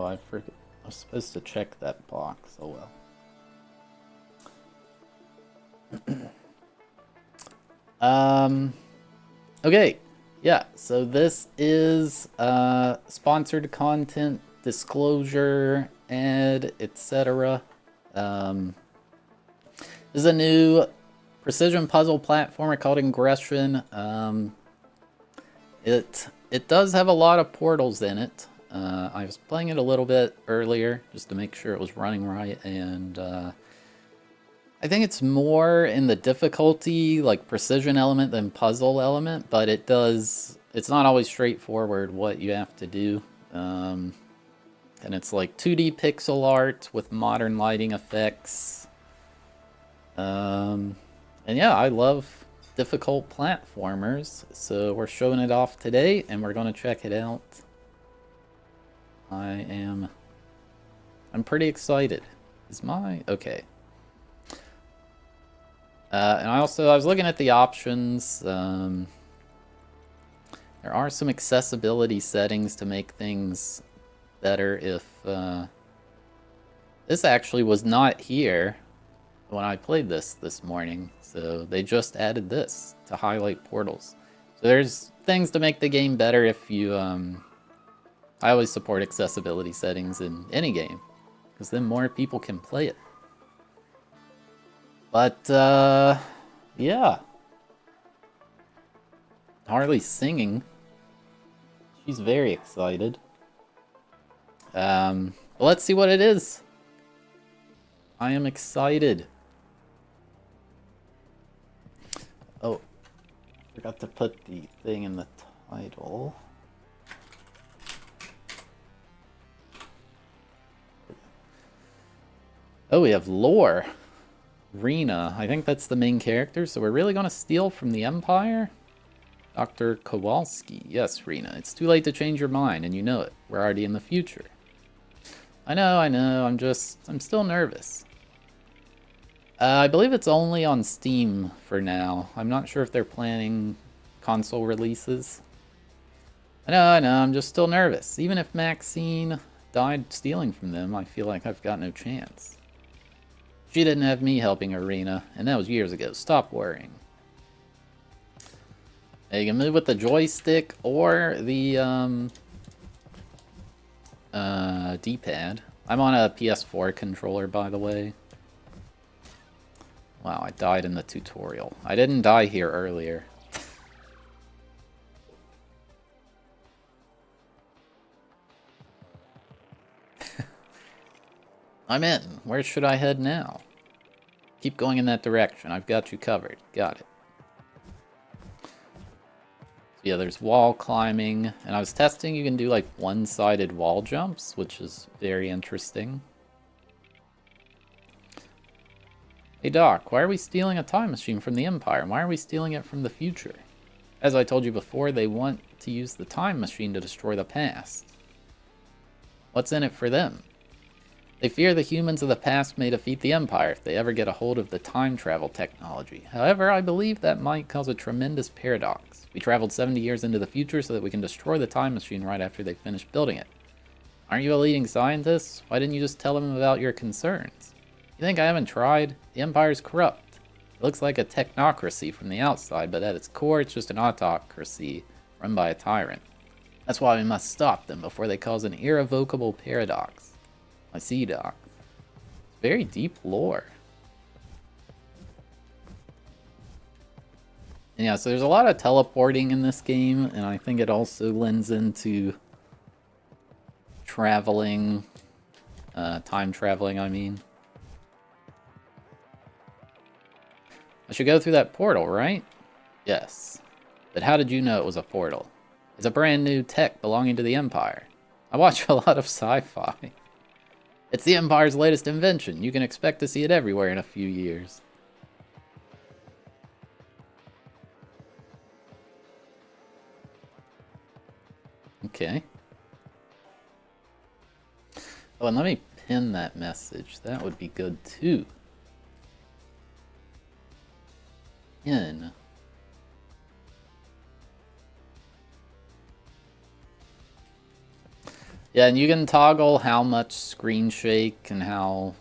Oh, I forget. I was supposed to check that box. Oh well. Okay. Yeah, so this is sponsored content, disclosure, ad, etc. This is a new precision puzzle platformer called Ingression. It does have a lot of portals in it. I was playing it a little bit earlier just to make sure it was running right, and I think it's more in the difficulty, like precision element than puzzle element, but it's not always straightforward what you have to do. And it's like 2D pixel art with modern lighting effects. And yeah, I love difficult platformers, so we're showing it off today and we're gonna check it out. I'm pretty excited. Okay. And I was looking at the options. There are some accessibility settings to make things better if... This actually was not here when I played this morning, so they just added this to highlight portals. So there's things to make the game better if you... I always support accessibility settings in any game, because then more people can play it. But, yeah. Harley's singing. She's very excited. Well, let's see what it is. I am excited. Oh, forgot to put the thing in the title. Oh, we have lore. Rena, I think that's the main character, so we're really gonna steal from the Empire? Dr. Kowalski, yes, Rena, it's too late to change your mind, and you know it. We're already in the future. I know, I'm still nervous. I believe it's only on Steam for now. I'm not sure if they're planning console releases. I know, I'm just still nervous. Even if Maxine died stealing from them, I feel like I've got no chance. She didn't have me helping Arena, and that was years ago. Stop worrying. Now you can move with the joystick or the D-pad. I'm on a PS4 controller, by the way. Wow, I died in the tutorial. I didn't die here earlier. I'm in. Where should I head now? Keep going in that direction. I've got you covered. Got it. So yeah, there's wall climbing. And I was testing you can do like one-sided wall jumps, which is very interesting. Hey Doc, why are we stealing a time machine from the Empire? Why are we stealing it from the future? As I told you before, they want to use the time machine to destroy the past. What's in it for them? They fear the humans of the past may defeat the Empire if they ever get a hold of the time travel technology. However, I believe that might cause a tremendous paradox. We traveled 70 years into the future so that we can destroy the time machine right after they finish building it. Aren't you a leading scientist? Why didn't you just tell them about your concerns? You think I haven't tried? The Empire's corrupt. It looks like a technocracy from the outside, but at its core it's just an autocracy run by a tyrant. That's why we must stop them before they cause an irrevocable paradox. I see, Doc. It's very deep lore. And yeah, so there's a lot of teleporting in this game, and I think it also lends into traveling, time traveling, I mean. I should go through that portal, right? Yes. But how did you know it was a portal? It's a brand new tech belonging to the Empire. I watch a lot of sci-fi. It's the Empire's latest invention. You can expect to see it everywhere in a few years. Okay. Oh, and let me pin that message. That would be good too. Pin. Yeah, and you can toggle how much screen shake and how...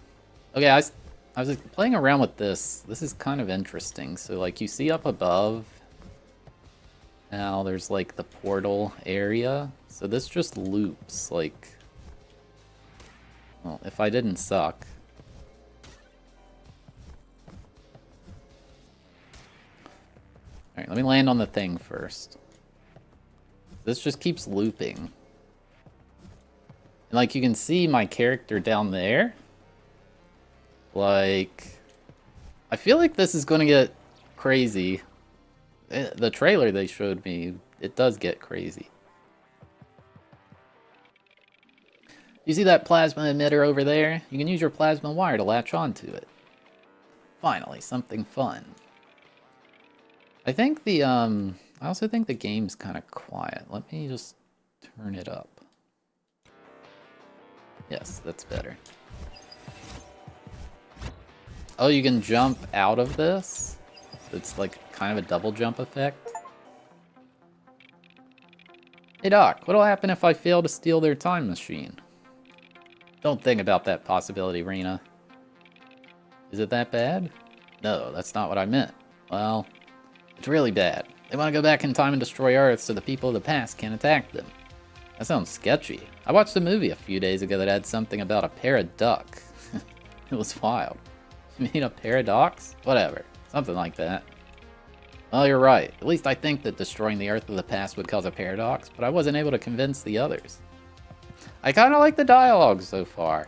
Okay, I was playing around with this. This is kind of interesting. So, like, you see up above, now there's, like, the portal area. So this just loops, like... Well, if I didn't suck... Alright, let me land on the thing first. This just keeps looping. And, like, you can see my character down there. Like... I feel like this is going to get crazy. The trailer they showed me, it does get crazy. You see that plasma emitter over there? You can use your plasma wire to latch onto it. Finally, something fun. I think the, I also think the game's kind of quiet. Let me just turn it up. Yes, that's better. Oh, you can jump out of this? It's like kind of a double jump effect. Hey Doc, what'll happen if I fail to steal their time machine? Don't think about that possibility, Rena. Is it that bad? No, that's not what I meant. Well, it's really bad. They want to go back in time and destroy Earth so the people of the past can't attack them. That sounds sketchy. I watched a movie a few days ago that had something about a paradox. It was wild. You mean a paradox? Whatever. Something like that. Well, you're right. At least I think that destroying the Earth of the past would cause a paradox, but I wasn't able to convince the others. I kind of like the dialogue so far.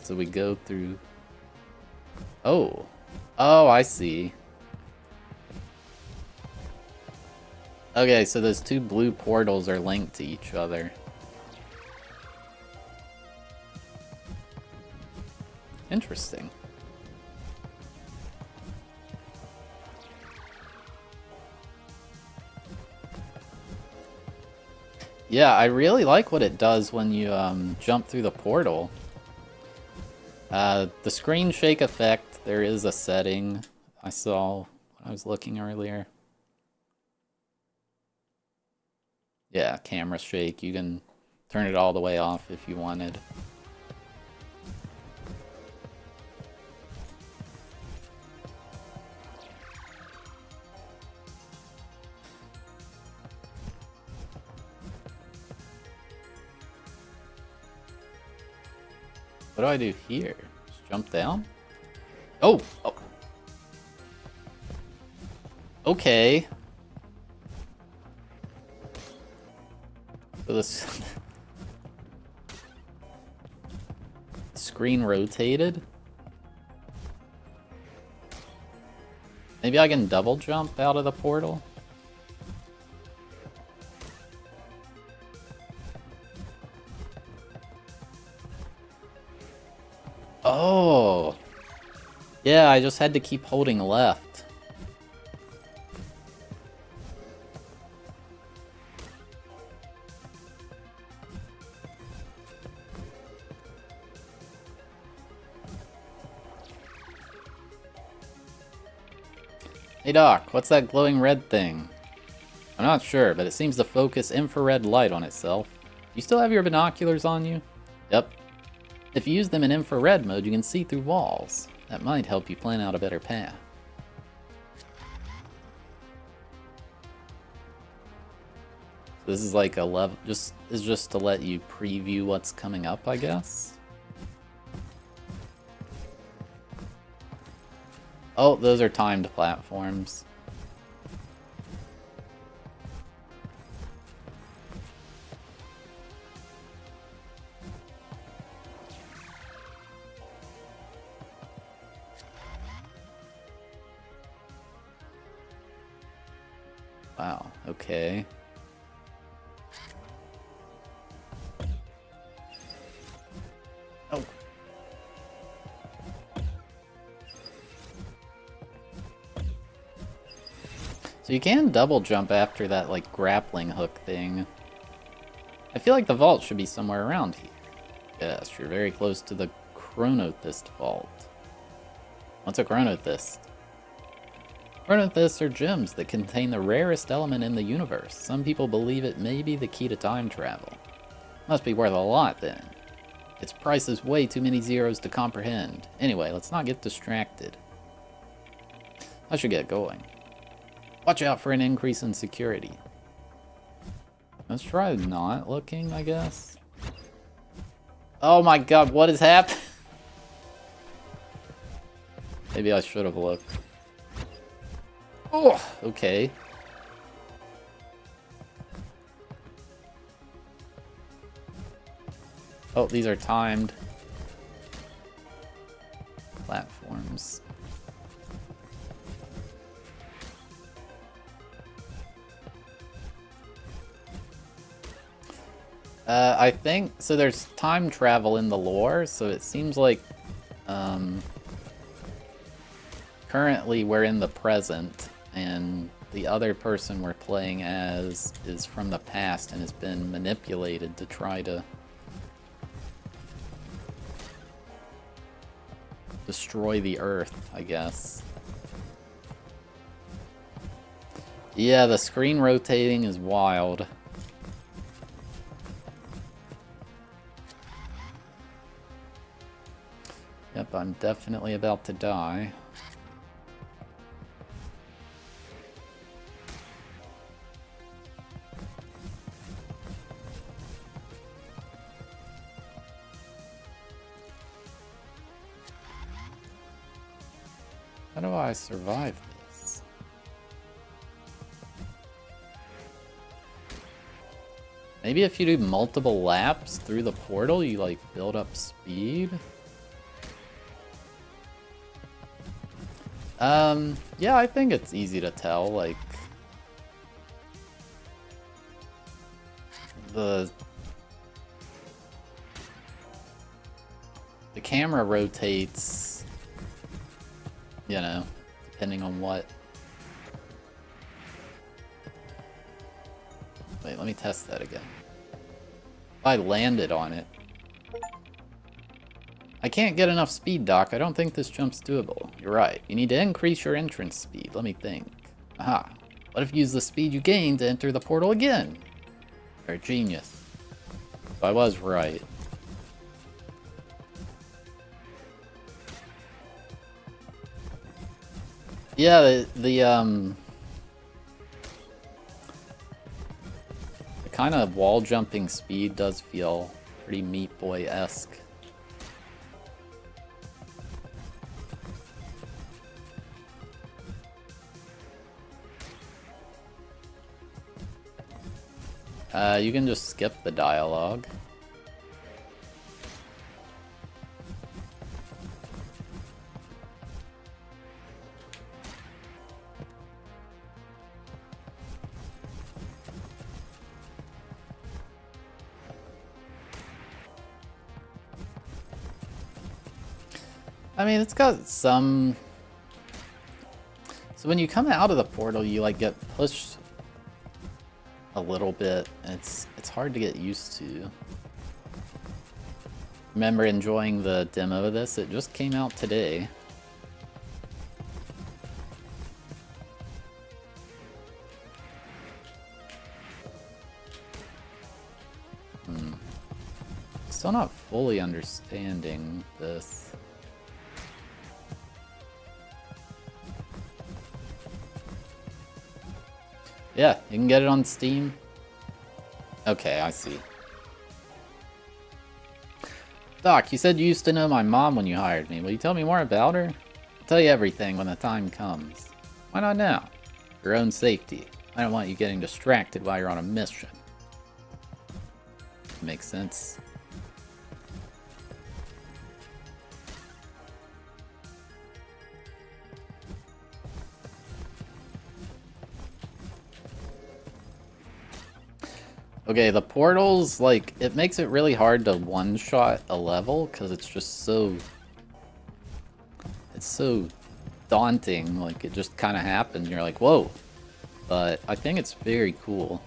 So we go through... Oh. Oh, I see. Okay, so those two blue portals are linked to each other. Interesting. Yeah, I really like what it does when you jump through the portal. The screen shake effect, there is a setting I saw when I was looking earlier. Yeah, camera shake. You can turn it all the way off if you wanted. What do I do here? Just jump down? Oh! Oh. Okay. So this... screen rotated? Maybe I can double jump out of the portal? Oh! Yeah, I just had to keep holding left. Hey Doc, what's that glowing red thing? I'm not sure, but it seems to focus infrared light on itself. You still have your binoculars on you? Yep. If you use them in infrared mode, you can see through walls. That might help you plan out a better path. So this is like a level, is just to let you preview what's coming up, I guess? Oh, those are timed platforms. Wow, okay. Oh. So you can double jump after that, like, grappling hook thing. I feel like the vault should be somewhere around here. Yes, you're very close to the Chronothist vault. What's a Chronothist? Ornithus are gems that contain the rarest element in the universe. Some people believe it may be the key to time travel. Must be worth a lot, then. Its price is way too many zeros to comprehend. Anyway, let's not get distracted. I should get going. Watch out for an increase in security. Let's try not looking, I guess. Oh my god, what has happened? Maybe I should have looked. Oh, okay. Oh, these are timed platforms. I think, so there's time travel in the lore, so it seems like currently we're in the present, and the other person we're playing as is from the past and has been manipulated to try to destroy the Earth, I guess. Yeah, the screen rotating is wild. Yep, I'm definitely about to die. How do I survive this? Maybe if you do multiple laps through the portal, you like build up speed? Yeah, I think it's easy to tell, like, the camera rotates, you know, depending on what. Wait, let me test that again. If I landed on it. I can't get enough speed, Doc. I don't think this jump's doable. You're right. You need to increase your entrance speed. Let me think. Aha. What if you use the speed you gained to enter the portal again? You're a genius. So I was right. Yeah, the kind of wall jumping speed does feel pretty Meat Boy-esque. You can just skip the dialogue. I mean, it's got some... So when you come out of the portal, you like get pushed a little bit. It's hard to get used to. Remember enjoying the demo of this? It just came out today. Still not fully understanding this. Yeah, you can get it on Steam. Okay, I see. Doc, you said you used to know my mom when you hired me. Will you tell me more about her? I'll tell you everything when the time comes. Why not now? For your own safety. I don't want you getting distracted while you're on a mission. Makes sense. Okay, the portals, like, it makes it really hard to one-shot a level, because it's just so... It's so daunting, like, it just kind of happens, and you're like, whoa. But I think it's very cool.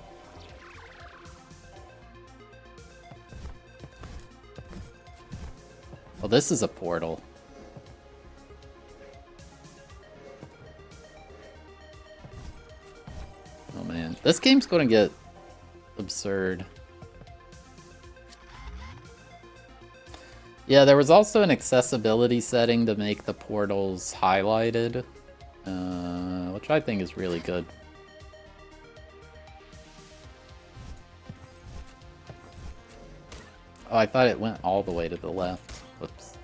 Well, this is a portal. This game's gonna get absurd. Yeah, there was also an accessibility setting to make the portals highlighted, which I think is really good. Oh, I thought it went all the way to the left. Whoops.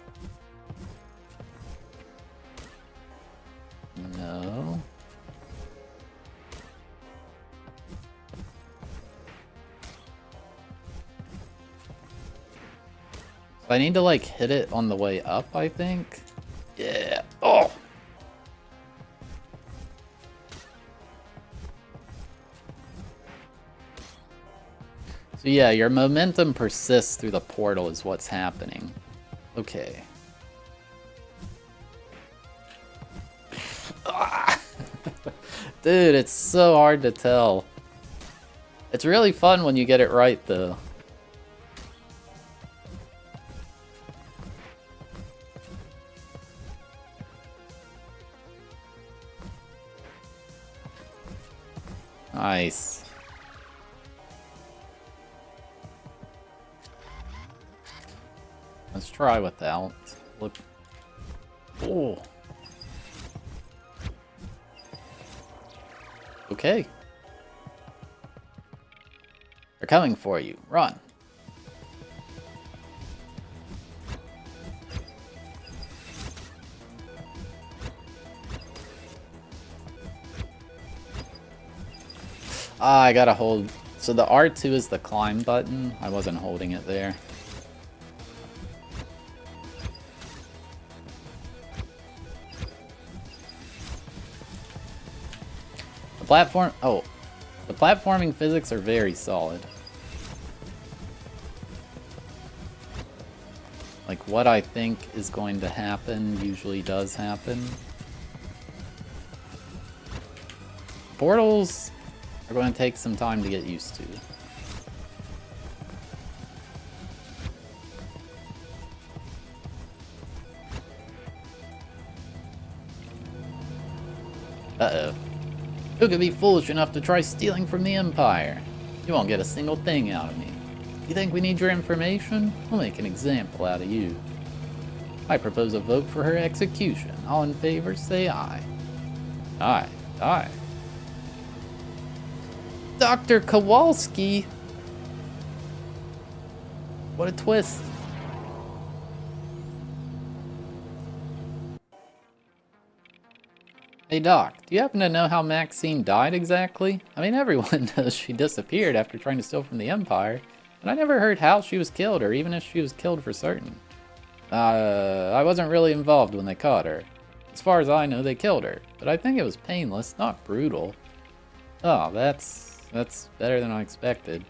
No. I need to, like, hit it on the way up, I think. Yeah. Oh! So yeah, your momentum persists through the portal is what's happening. Okay. Dude, it's so hard to tell. It's really fun when you get it right, though. Nice. Let's try without. Look. Oh. Okay. They're coming for you. Run. Ah, I gotta hold. So the R2 is the climb button. I wasn't holding it there. The platform. Oh, the platforming physics are very solid. Like, what I think is going to happen usually does happen. Portals are going to take some time to get used to. Uh-oh. Who could be foolish enough to try stealing from the Empire? You won't get a single thing out of me. You think we need your information? We'll make an example out of you. I propose a vote for her execution. All in favor, say aye. Aye. Aye. Dr. Kowalski! What a twist. Hey Doc, do you happen to know how Maxine died exactly? I mean, everyone knows she disappeared after trying to steal from the Empire, but I never heard how she was killed or even if she was killed for certain. I wasn't really involved when they caught her. As far as I know, they killed her, but I think it was painless, not brutal. Oh, that's better than I expected.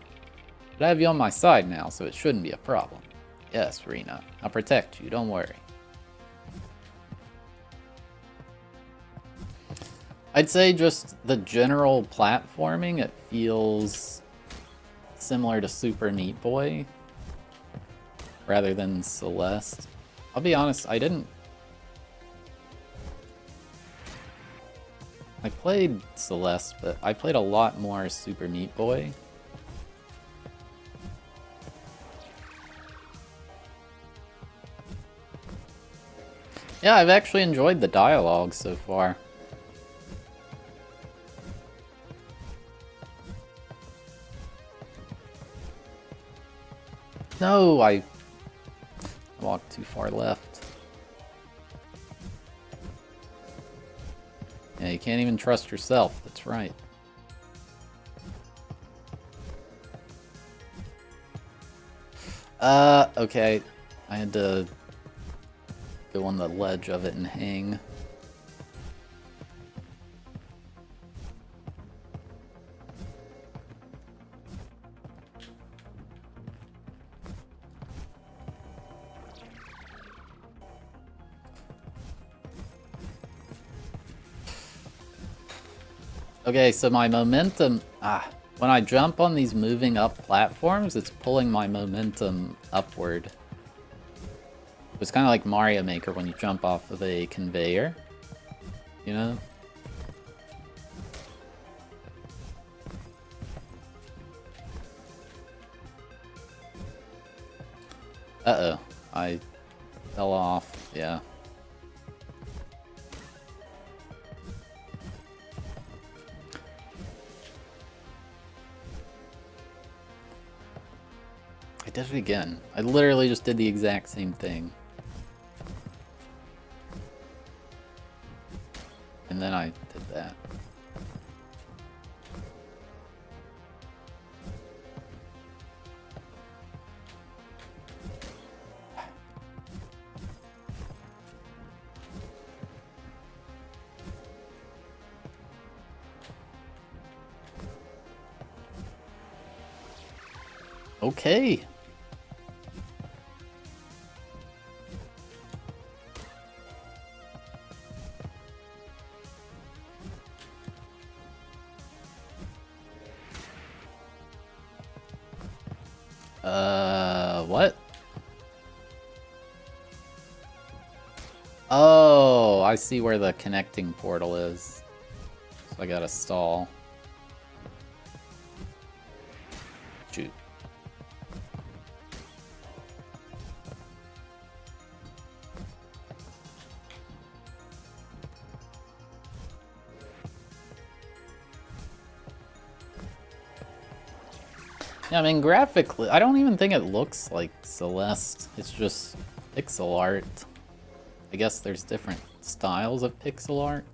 But I have you on my side now, so it shouldn't be a problem. Yes, Rena. I'll protect you, don't worry. I'd say just the general platforming, it feels similar to Super Meat Boy rather than Celeste. I'll be honest, I played Celeste, but I played a lot more Super Meat Boy. Yeah, I've actually enjoyed the dialogue so far. No, I walked too far left. Yeah, you can't even trust yourself, that's right. Okay. I had to go on the ledge of it and hang. Okay, so my momentum... when I jump on these moving up platforms, it's pulling my momentum upward. It's kind of like Mario Maker when you jump off of a conveyor. You know? Uh-oh. I fell off. Yeah. I did it again. I literally just did the exact same thing. And then I did that. Okay. What? Oh, I see where the connecting portal is. So I gotta stall. Shoot. Yeah, I mean, graphically, I don't even think it looks like Celeste. It's just pixel art. I guess there's different styles of pixel art.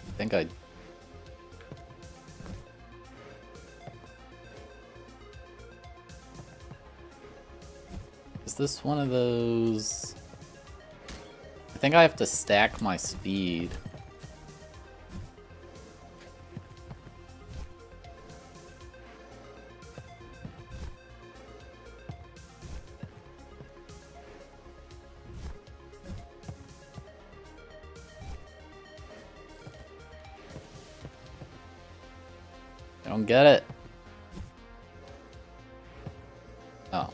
I think I... Is this one of those... I think I have to stack my speed. I don't get it. Oh.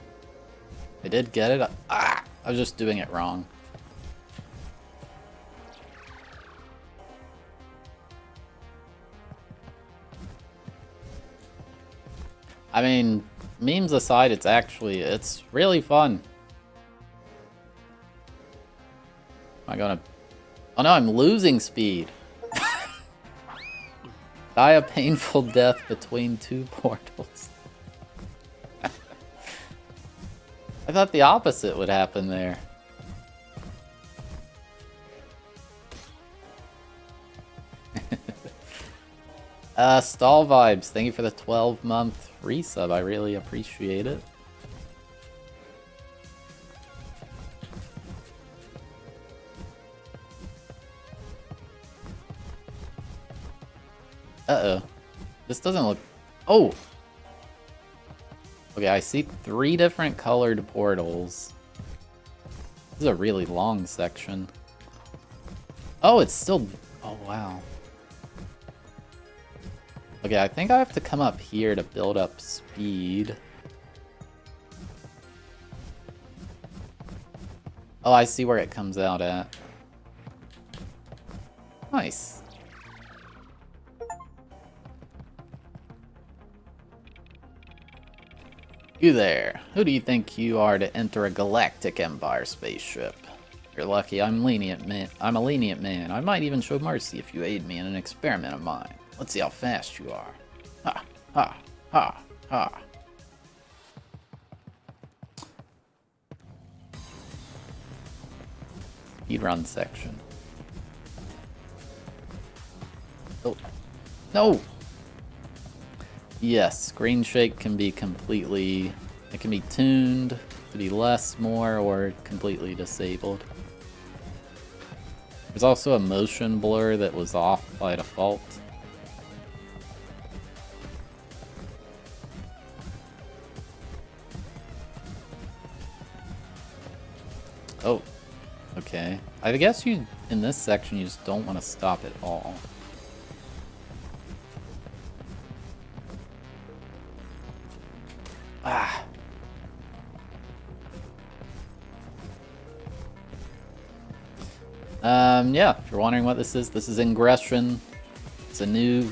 I did get it. Ah! I was just doing it wrong. I mean, memes aside, it's really fun. Am I gonna... Oh no, I'm losing speed. Die a painful death between two portals. I thought the opposite would happen there. Stall Vibes, thank you for the 12-month resub. I really appreciate it. Uh-oh. This doesn't look... Oh! Okay, I see 3 different colored portals. This is a really long section. Oh, it's still... Oh, wow. Okay, I think I have to come up here to build up speed. Oh, I see where it comes out at. Nice. You there. Who do you think you are to enter a Galactic Empire spaceship? You're lucky. I'm lenient, man. I'm a lenient man. I might even show mercy if you aid me in an experiment of mine. Let's see how fast you are. Ha, ha, ha, ha. Speedrun section. Oh. No! Yes, screen shake can be completely... It can be tuned to be less, more, or completely disabled. There's also a motion blur that was off by default. Oh, okay. I guess you, in this section, you just don't want to stop at all. Ah. Yeah, if you're wondering what this is Ingression. It's a new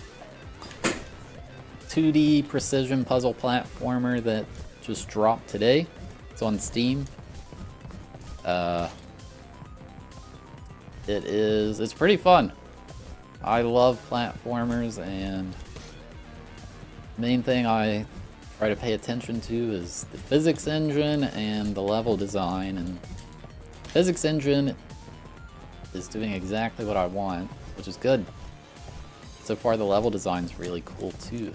2D precision puzzle platformer that just dropped today. It's on Steam. It's pretty fun. I love platformers, and the main thing I try to pay attention to is the physics engine and the level design, and the physics engine is doing exactly what I want, which is good. So far the level design's really cool too.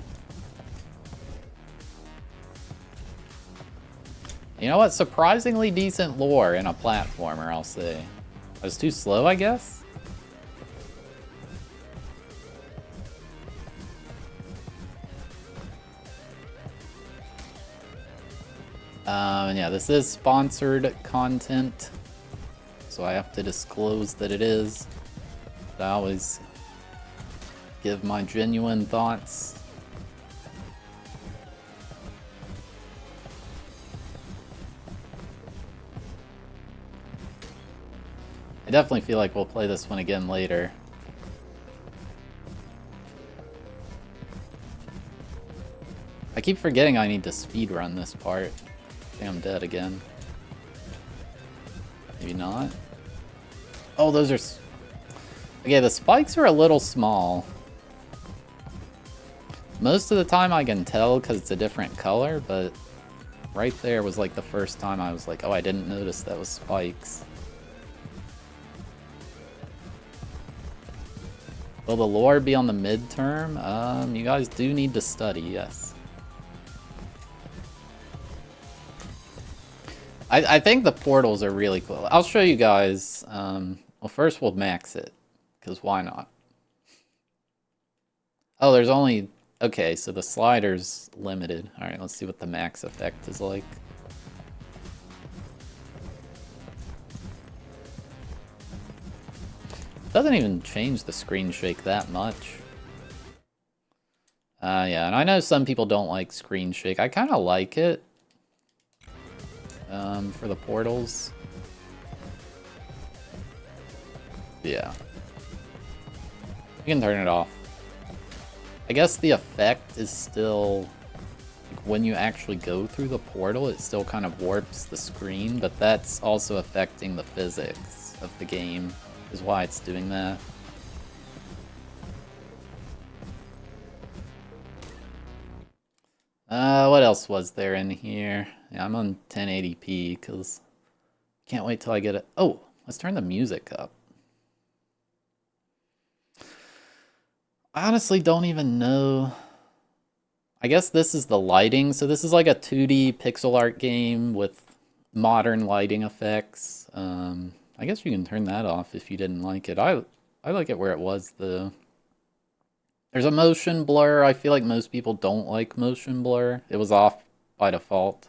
You know what? Surprisingly decent lore in a platformer, I'll say. I was too slow, I guess? And yeah, this is sponsored content, so I have to disclose that it is. But I always give my genuine thoughts. I definitely feel like we'll play this one again later. I keep forgetting I need to speedrun this part. I think I'm dead again. Maybe not. Oh, those are... Okay, the spikes are a little small. Most of the time I can tell because it's a different color, but right there was like the first time I was like, oh, I didn't notice that was spikes. Will the lore be on the midterm? You guys do need to study, yes. I think the portals are really cool. I'll show you guys. Well, first we'll max it, because why not? Oh, there's only... Okay, so the slider's limited. Alright, let's see what the max effect is like. Doesn't even change the screen shake that much. Yeah, and I know some people don't like screen shake. I kind of like it. For the portals. Yeah. You can turn it off. I guess the effect is still... Like, when you actually go through the portal, it still kind of warps the screen, but that's also affecting the physics of the game, is why it's doing that. What else was there in here? Yeah, I'm on 1080p, because can't wait till I get it. Oh, let's turn the music up. I honestly don't even know. I guess this is the lighting. So this is like a 2D pixel art game with modern lighting effects. I guess you can turn that off if you didn't like it. I like it where it was, though. There's a motion blur. I feel like most people don't like motion blur. It was off by default.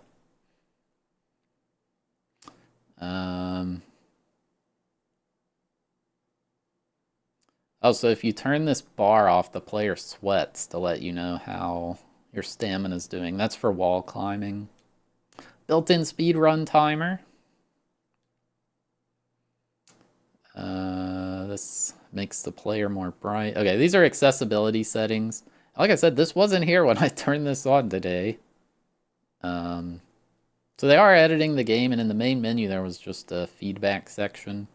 Also, if you turn this bar off, the player sweats to let you know how your stamina's doing. That's for wall climbing. Built-in speedrun timer. This makes the player more bright. Okay, these are accessibility settings. Like I said, this wasn't here when I turned this on today. So they are editing the game, and in the main menu there was just a feedback section.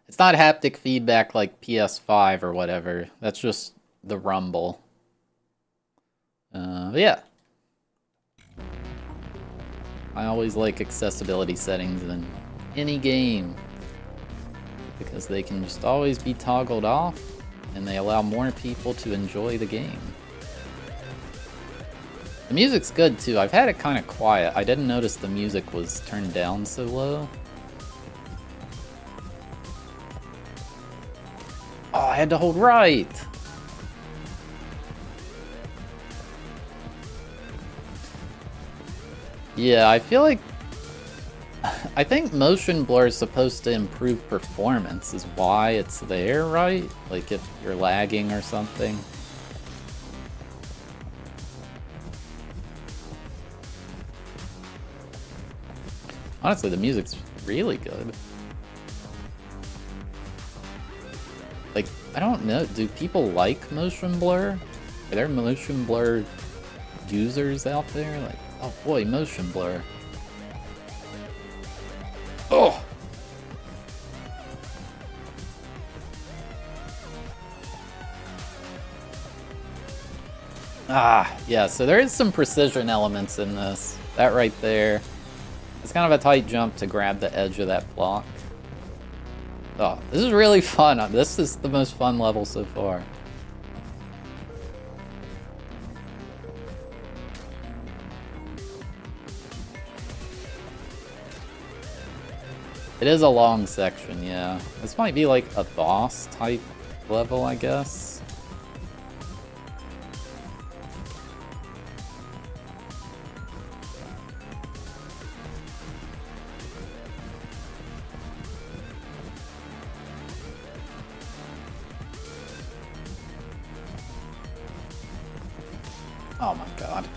It's not haptic feedback like PS5 or whatever. That's just the rumble. But yeah. I always like accessibility settings in any game, because they can just always be toggled off, and they allow more people to enjoy the game. The music's good too. I've had it kind of quiet. I didn't notice the music was turned down so low. Oh, I had to hold right! Yeah, I feel like... I think motion blur is supposed to improve performance, is why it's there, right? Like if you're lagging or something. Honestly, the music's really good. I don't know. Do people like motion blur? Are there motion blur users out there? Like, oh boy, motion blur. Oh! Ah, yeah, so there is some precision elements in this. That right there. It's kind of a tight jump to grab the edge of that block. Oh, this is really fun. This is the most fun level so far. It is a long section, yeah. This might be like a boss type level, I guess. Oh my god.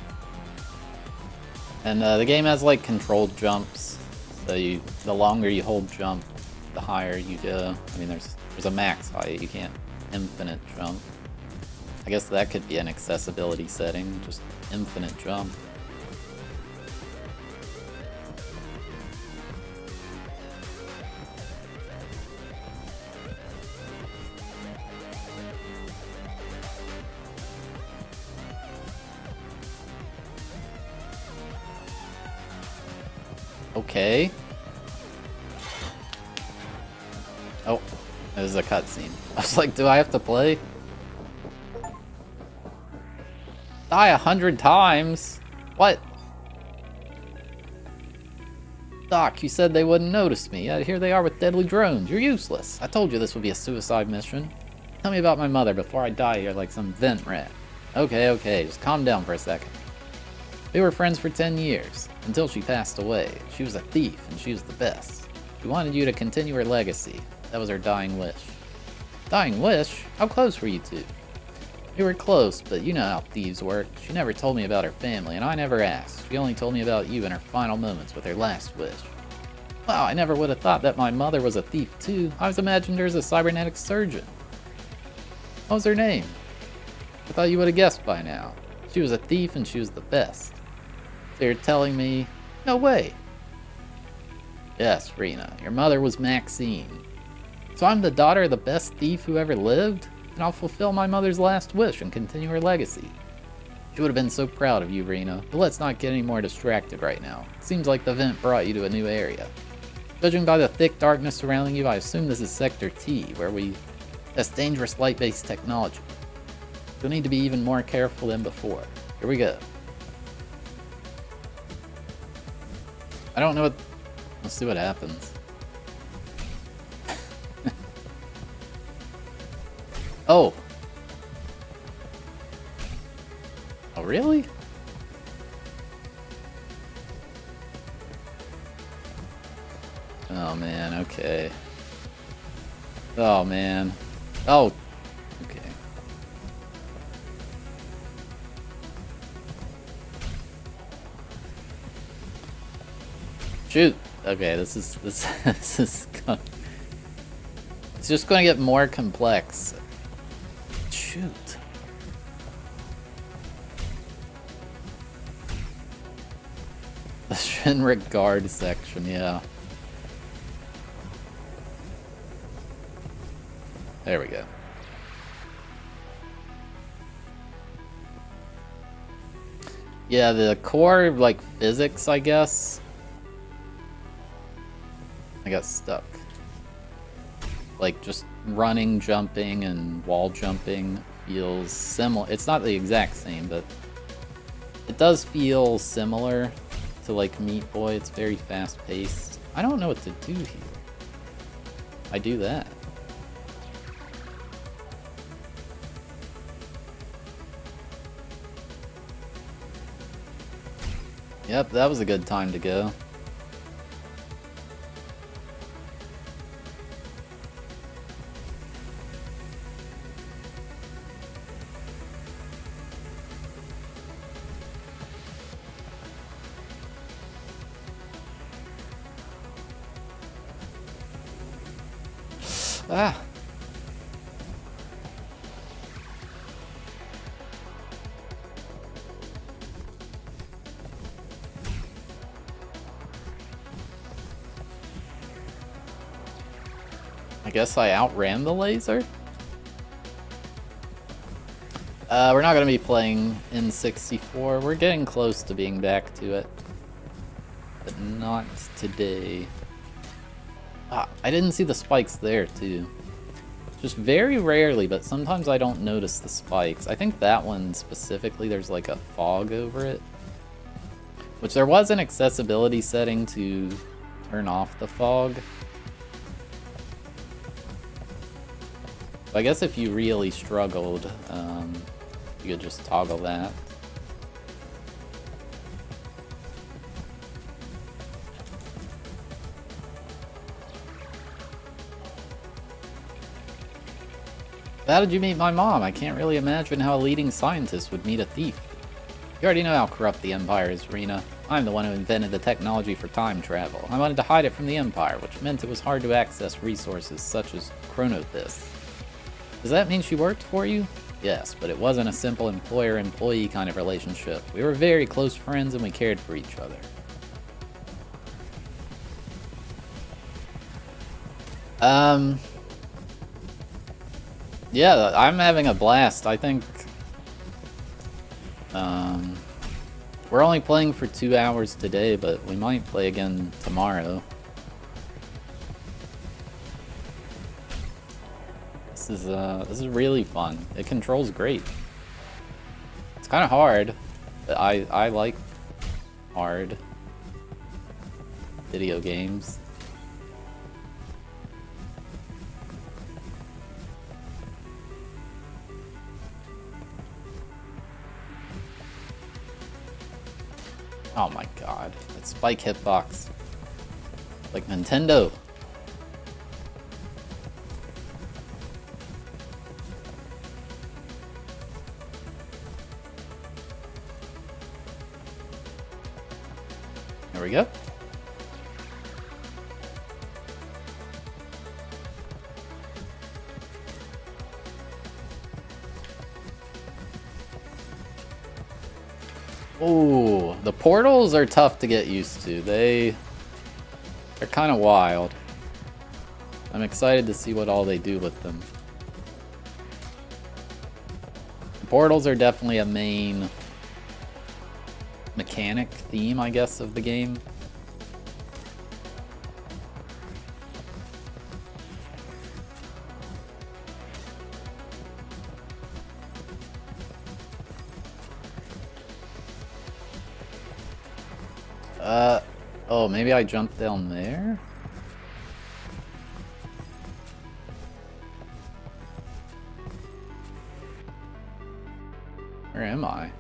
And the game has like controlled jumps, so the longer you hold jump, the higher you go. I mean, there's a max height, you can't infinite jump. I guess that could be an accessibility setting, just infinite jump. Okay. Oh, there's a cutscene. I was like, do I have to play? Die 100 times? What? Doc, you said they wouldn't notice me, yet here they are with deadly drones. You're useless. I told you this would be a suicide mission. Tell me about my mother before I die here like some vent rat. Okay, just calm down for a second. We were friends for 10 years, until she passed away. She was a thief, and she was the best. She wanted you to continue her legacy. That was her dying wish. Dying wish? How close were you two? We were close, but you know how thieves work. She never told me about her family, and I never asked. She only told me about you in her final moments with her last wish. Wow, I never would have thought that my mother was a thief too. I was imagined her as a cybernetic surgeon. What was her name? I thought you would have guessed by now. She was a thief and she was the best. So you're telling me... No way. Yes, Rena, your mother was Maxine. So I'm the daughter of the best thief who ever lived? And I'll fulfill my mother's last wish and continue her legacy. She would have been so proud of you, Rena, but let's not get any more distracted right now. It seems like the vent brought you to a new area. Judging by the thick darkness surrounding you, I assume this is Sector T, where we test dangerous light-based technology. You'll need to be even more careful than before. Here we go. I don't know what... Let's see what happens. Oh! Oh, really? Oh, man, okay. Oh, man. Oh! Okay. Shoot! Okay, this is gonna, it's just gonna get more complex. Shoot. The Shinrik guard section, yeah. There we go. Yeah, the core, like, physics, I guess. I got stuck. Like, just running, jumping, and wall jumping feels similar. It's not the exact same, but it does feel similar to, like, Meat Boy. It's very fast-paced. I don't know what to do here. I do that. Yep, that was a good time to go. Ah. I guess I outran the laser? We're not going to be playing N64. We're getting close to being back to it. But not today. Ah, I didn't see the spikes there, too. Just very rarely, but sometimes I don't notice the spikes. I think that one specifically, there's like a fog over it. Which there was an accessibility setting to turn off the fog. I guess if you really struggled, you could just toggle that. How did you meet my mom? I can't really imagine how a leading scientist would meet a thief. You already know how corrupt the Empire is, Rena. I'm the one who invented the technology for time travel. I wanted to hide it from the Empire, which meant it was hard to access resources such as chronothis. Does that mean she worked for you? Yes, but it wasn't a simple employer-employee kind of relationship. We were very close friends and we cared for each other. Yeah, I'm having a blast. I think we're only playing for 2 hours today, but we might play again tomorrow. This is really fun. It controls great. It's kind of hard, but I like hard video games. Oh my god, that spike hitbox. Like Nintendo. There we go. Ooh, the portals are tough to get used to. They're kind of wild. I'm excited to see what all they do with them. The portals are definitely a main mechanic theme, I guess, of the game. Oh, maybe I jumped down there? Where am I?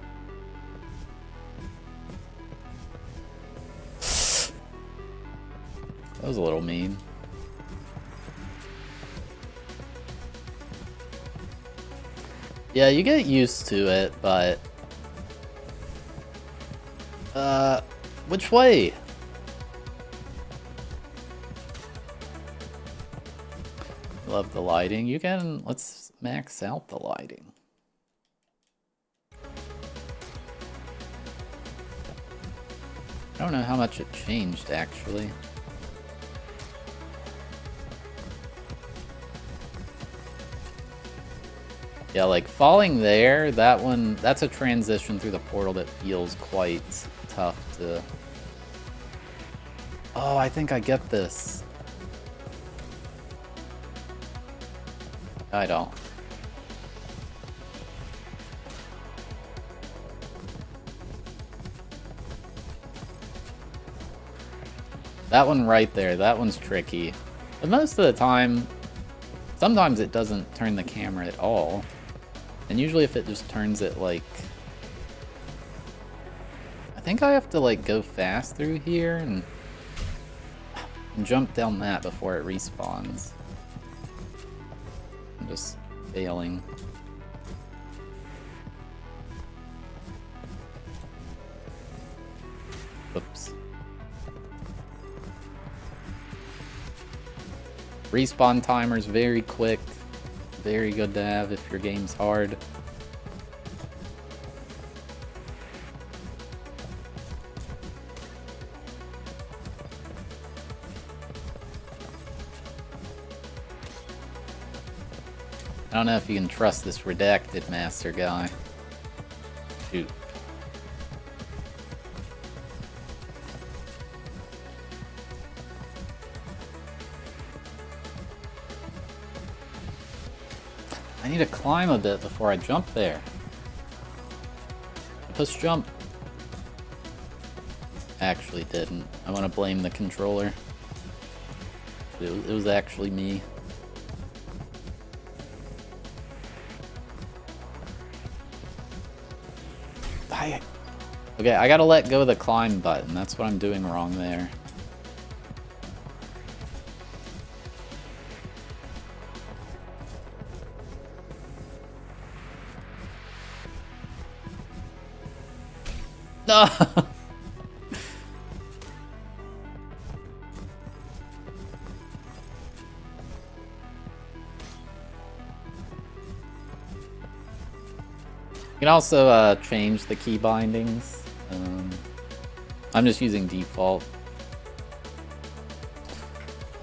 That was a little mean. Yeah, you get used to it, but... which way? Love the lighting. You can... let's max out the lighting. I don't know how much it changed, actually. Yeah, like falling there, that one, that's a transition through the portal that feels quite tough to... Oh, I think I get this. I don't. That one right there, that one's tricky. But most of the time, sometimes it doesn't turn the camera at all. And usually if it just turns it like... I think I have to like go fast through here and jump down that before it respawns. I'm just failing. Oops. Respawn timer's very quick. Very good to have if your game's hard. I don't know if you can trust this redacted master guy. Shoot. I need to climb a bit before I jump there. Push jump. Actually didn't. I want to blame the controller. It was actually me. Okay, I gotta let go of the climb button. That's what I'm doing wrong there. No! You can also change the key bindings. I'm just using default.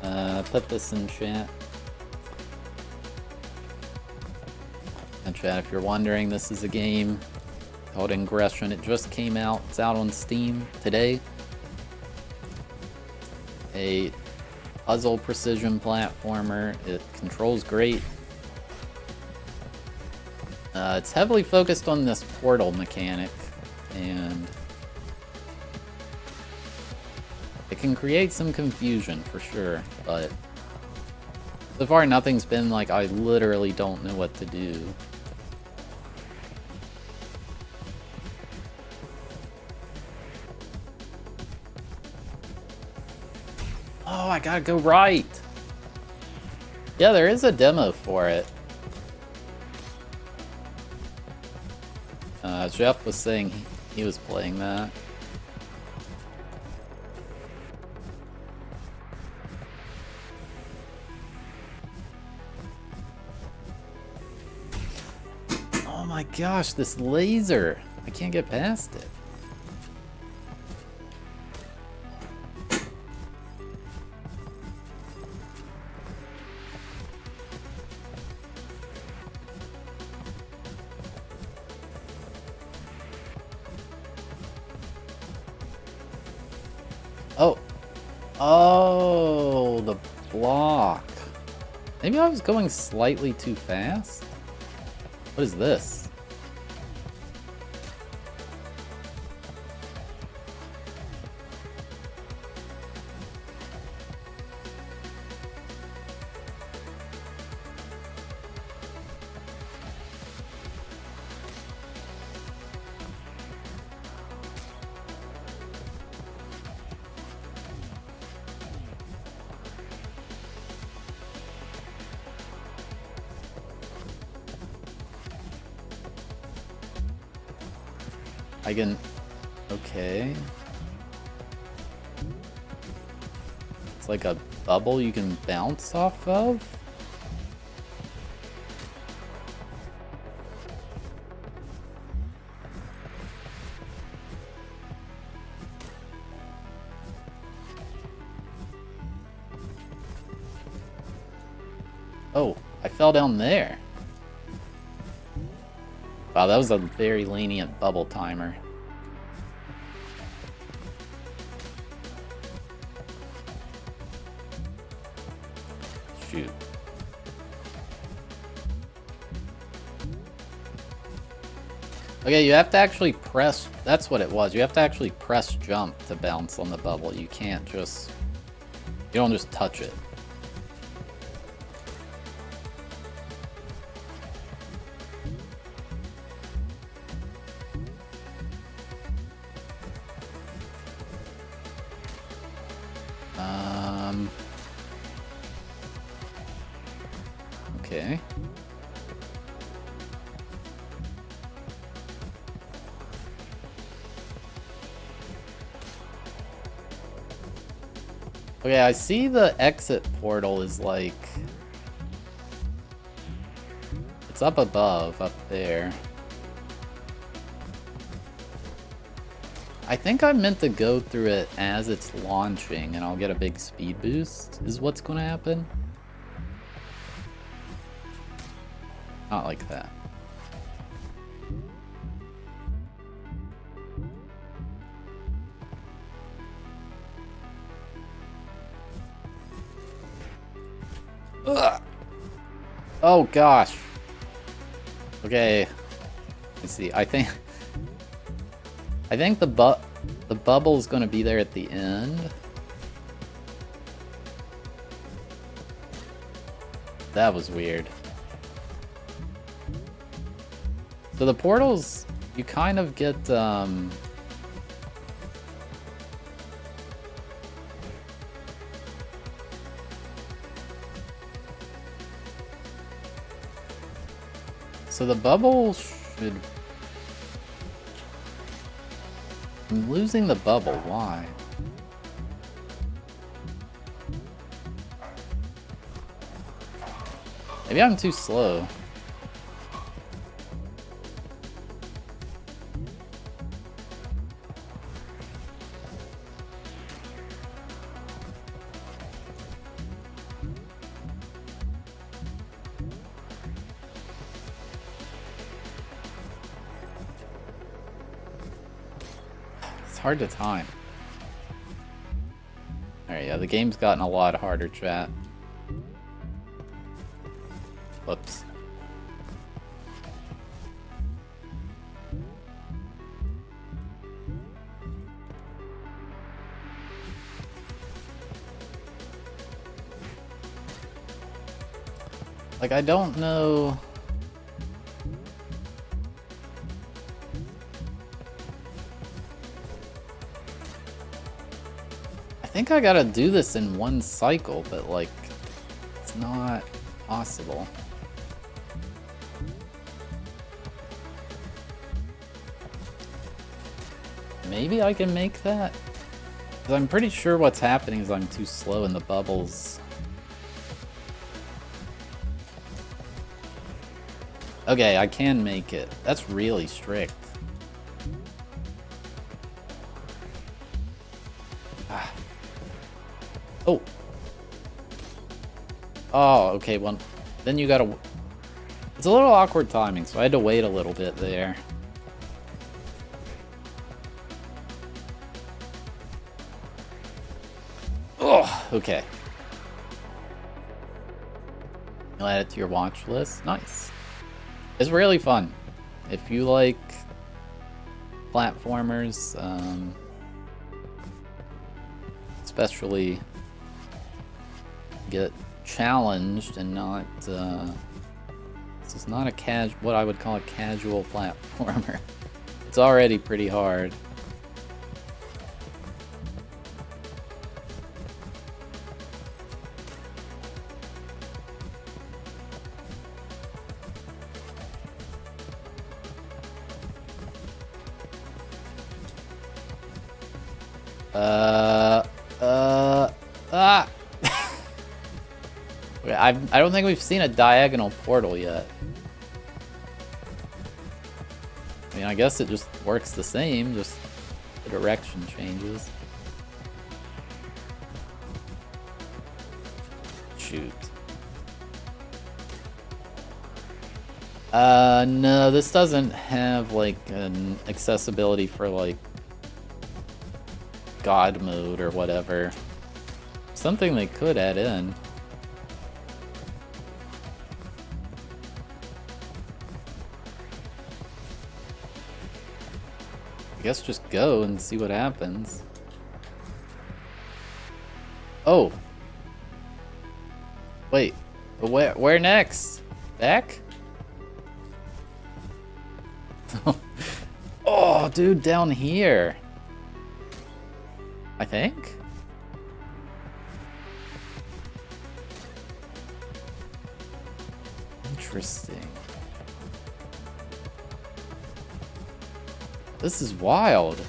Put this in chat. And chat, if you're wondering, this is a game called Ingression. It just came out. It's out on Steam today. A puzzle precision platformer. It controls great. It's heavily focused on this portal mechanic, and it can create some confusion for sure, but so far nothing's been like I literally don't know what to do. Oh, I gotta go right! Yeah, there is a demo for it. Jeff was saying he was playing that. Oh my gosh, this laser! I can't get past it. Oh, the block. Maybe I was going slightly too fast? What is this? I can... Okay. It's like a bubble you can bounce off of? Oh, I fell down there. Wow, that was a very lenient bubble timer. Shoot. Okay, you have to actually press... That's what it was. You have to actually press jump to bounce on the bubble. You can't just... You don't just touch it. Okay. Okay, I see the exit portal is like... It's up above, up there. I think I meant to go through it as it's launching and I'll get a big speed boost, is what's going to happen. Not like that. Ugh. Oh gosh. Okay. Let's see. I think the bubble's gonna be there at the end. That was weird. So the portals, you kind of get so the bubble should... I'm losing the bubble, why? Maybe I'm too slow. It's hard to time. Alright, yeah, the game's gotten a lot harder, chat. Whoops. Like, I don't know... I think I gotta do this in one cycle, but, like, it's not possible. Maybe I can make that? Because I'm pretty sure what's happening is I'm too slow in the bubbles. Okay, I can make it. That's really strict. Ah. Oh. Oh, okay, well, then you gotta... It's a little awkward timing, so I had to wait a little bit there. Oh, okay. You'll add it to your watch list. Nice. It's really fun. If you like platformers, especially get challenged and not, this is not a what I would call a casual platformer. It's already pretty hard. I don't think we've seen a diagonal portal yet. I mean, I guess it just works the same, just the direction changes. Shoot. No, this doesn't have, like, an accessibility for, like, God mode or whatever. Something they could add in. I guess just go and see what happens. Oh. Wait. But where next? Back? Oh, dude, down here. I think? Interesting. This is wild.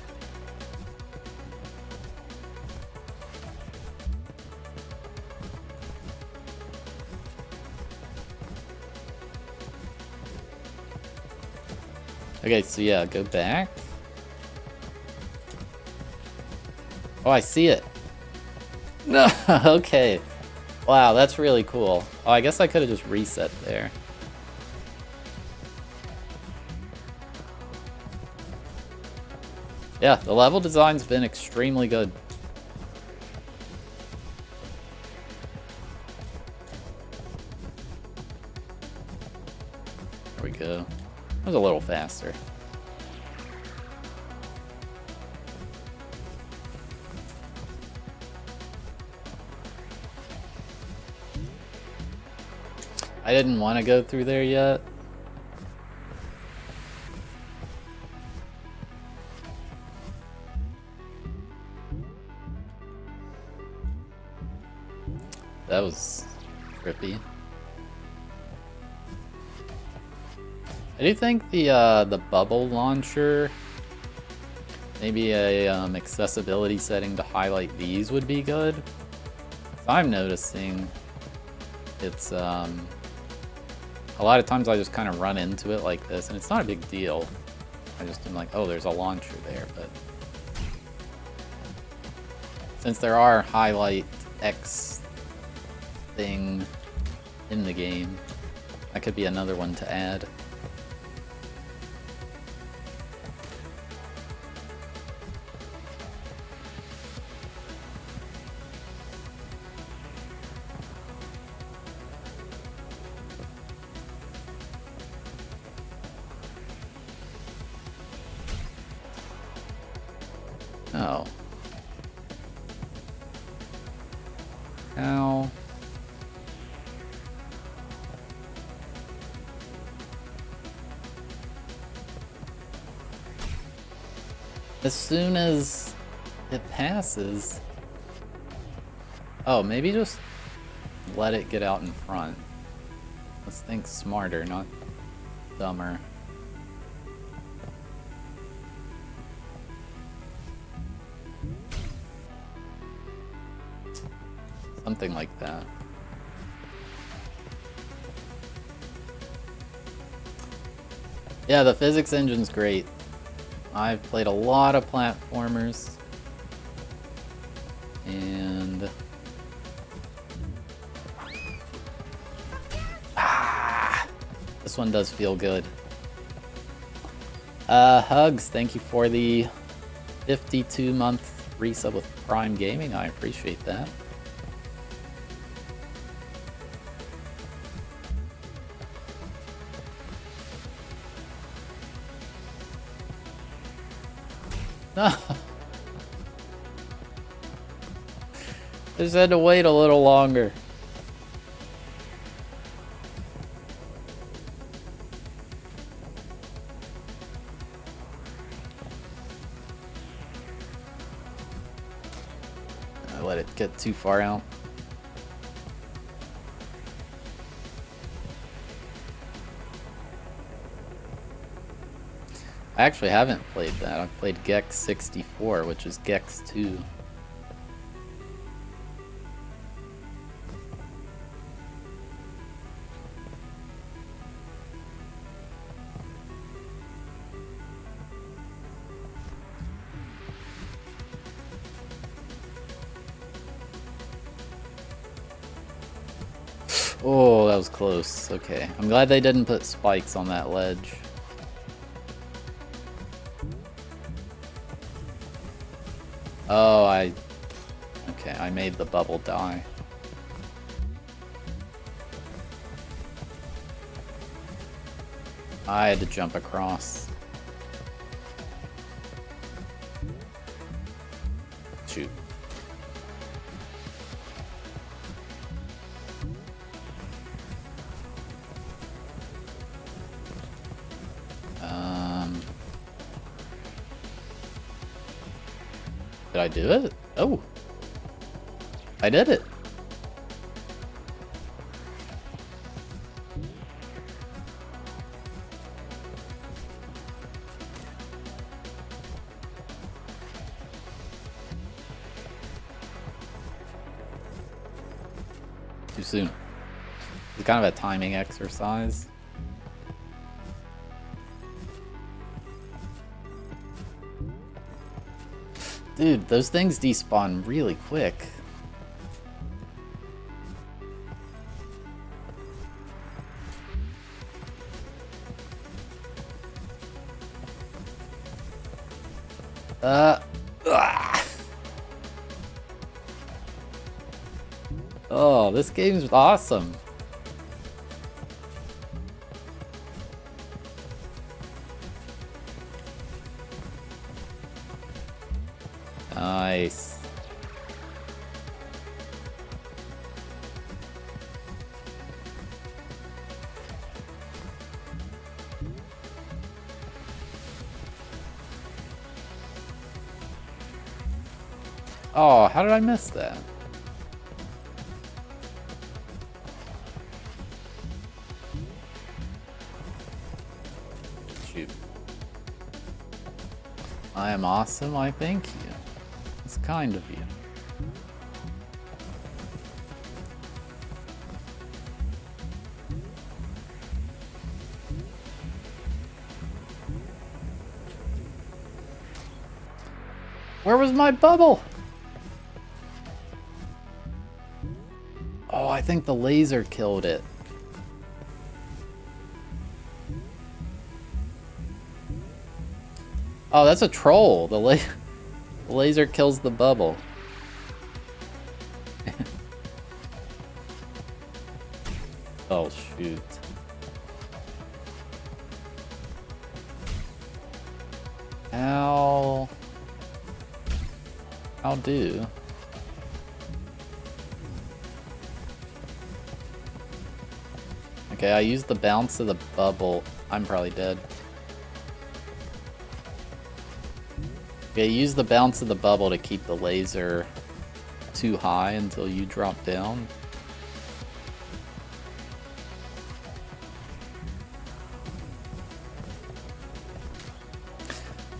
Okay, so yeah, go back. Oh, I see it. No, okay. Wow, that's really cool. Oh, I guess I could have just reset there. Yeah, the level design's been extremely good. There we go. That was a little faster. I didn't want to go through there yet. That was trippy. I do think the bubble launcher, maybe a accessibility setting to highlight these would be good. So I'm noticing it's a lot of times I just kind of run into it like this, and it's not a big deal. I just am like, oh, there's a launcher there, but since there are highlight X thing in the game, that could be another one to add. Oh. How? As soon as it passes... Oh, maybe just let it get out in front. Let's think smarter, not dumber. Something like that. Yeah, the physics engine's great. I've played a lot of platformers, and this one does feel good. Hugs, thank you for the 52-month resub with Prime Gaming. I appreciate that. No. Just had to wait a little longer. I let it get too far out. I actually haven't played that. I've played Gex 64, which is Gex 2. Oh, that was close. Okay. I'm glad they didn't put spikes on that ledge. Oh, okay, I made the bubble die. I had to jump across. Shoot. Did I do it? Oh. I did it. Too soon. It's kind of a timing exercise. Dude, those things despawn really quick. Oh, this game's awesome. Nice. Oh, how did I miss that? Shoot. I am awesome, I thank you. It's kind of you. Where was my bubble? Oh, I think the laser killed it. Oh, that's a troll. The laser kills the bubble. Oh, shoot. Ow. I'll do. Okay, I used the bounce of the bubble. I'm probably dead. Okay, use the bounce of the bubble to keep the laser too high until you drop down.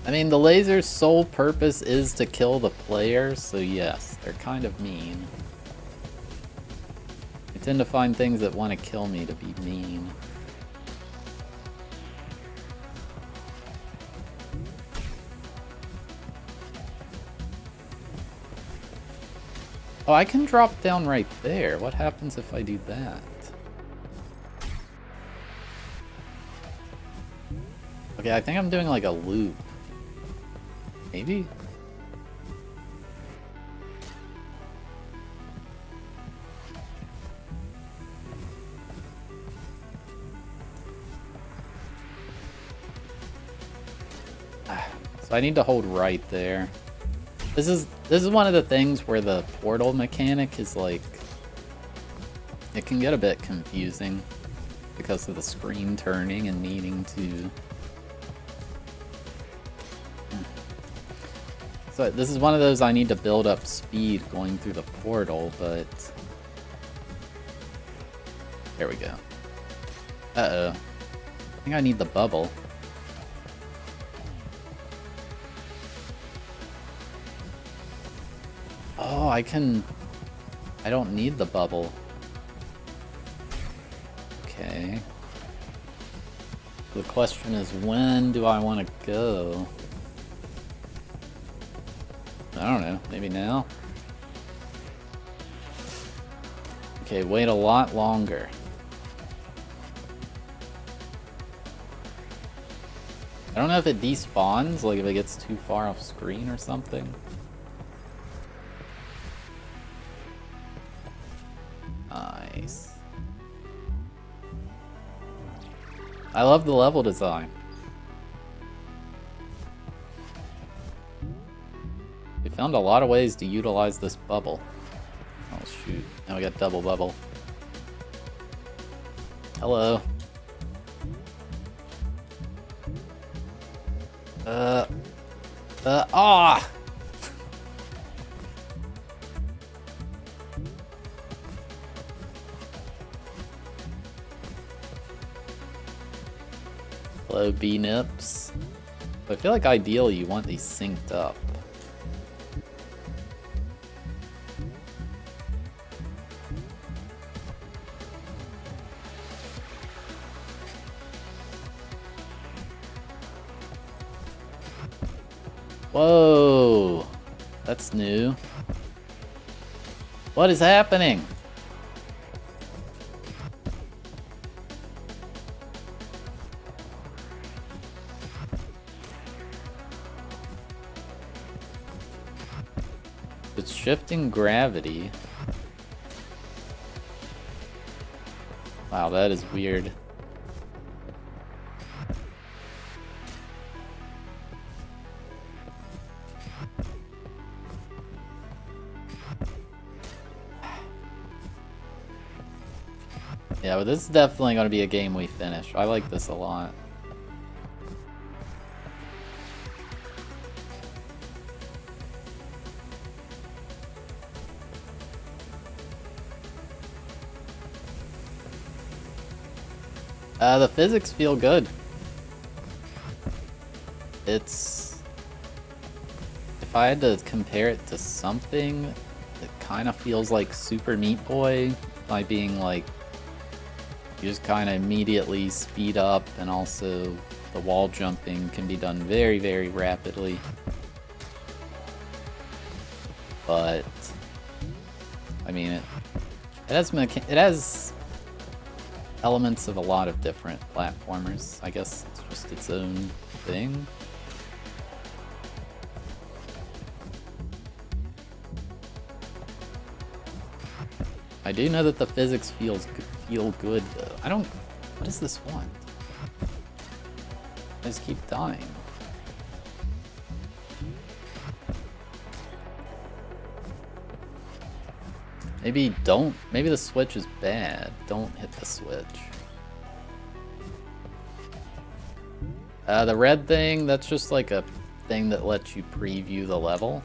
I mean, the laser's sole purpose is to kill the player, so yes, they're kind of mean. I tend to find things that want to kill me to be mean. Oh, I can drop down right there. What happens if I do that? Okay, I think I'm doing like a loop. Maybe? So I need to hold right there. This is one of the things where the portal mechanic is like, it can get a bit confusing because of the screen turning and needing to. So this is one of those I need to build up speed going through the portal, but there we go. Uh-oh. I think I need the bubble. Oh, I don't need the bubble. Okay. The question is, when do I want to go? I don't know, maybe now? Okay, wait a lot longer. I don't know if it despawns, like if it gets too far off screen or something. Nice. I love the level design. We found a lot of ways to utilize this bubble. Oh shoot, now we got double bubble. Hello. Ah! Hello, B-nips. I feel like ideally you want these synced up. Whoa! That's new. What is happening? shifting gravity. Wow, that is weird. Yeah, but this is definitely going to be a game we finish. I like this a lot. The physics feel good. It's... If I had to compare it to something, it kind of feels like Super Meat Boy by being like, you just kind of immediately speed up, and also the wall jumping can be done very, very rapidly. But I mean, it has elements of a lot of different platformers. I guess it's just its own thing. I do know that the physics feel good though. I don't... What does this want? I just keep dying. Maybe don't... Maybe the switch is bad. Don't hit the switch. The red thing, that's just like a thing that lets you preview the level.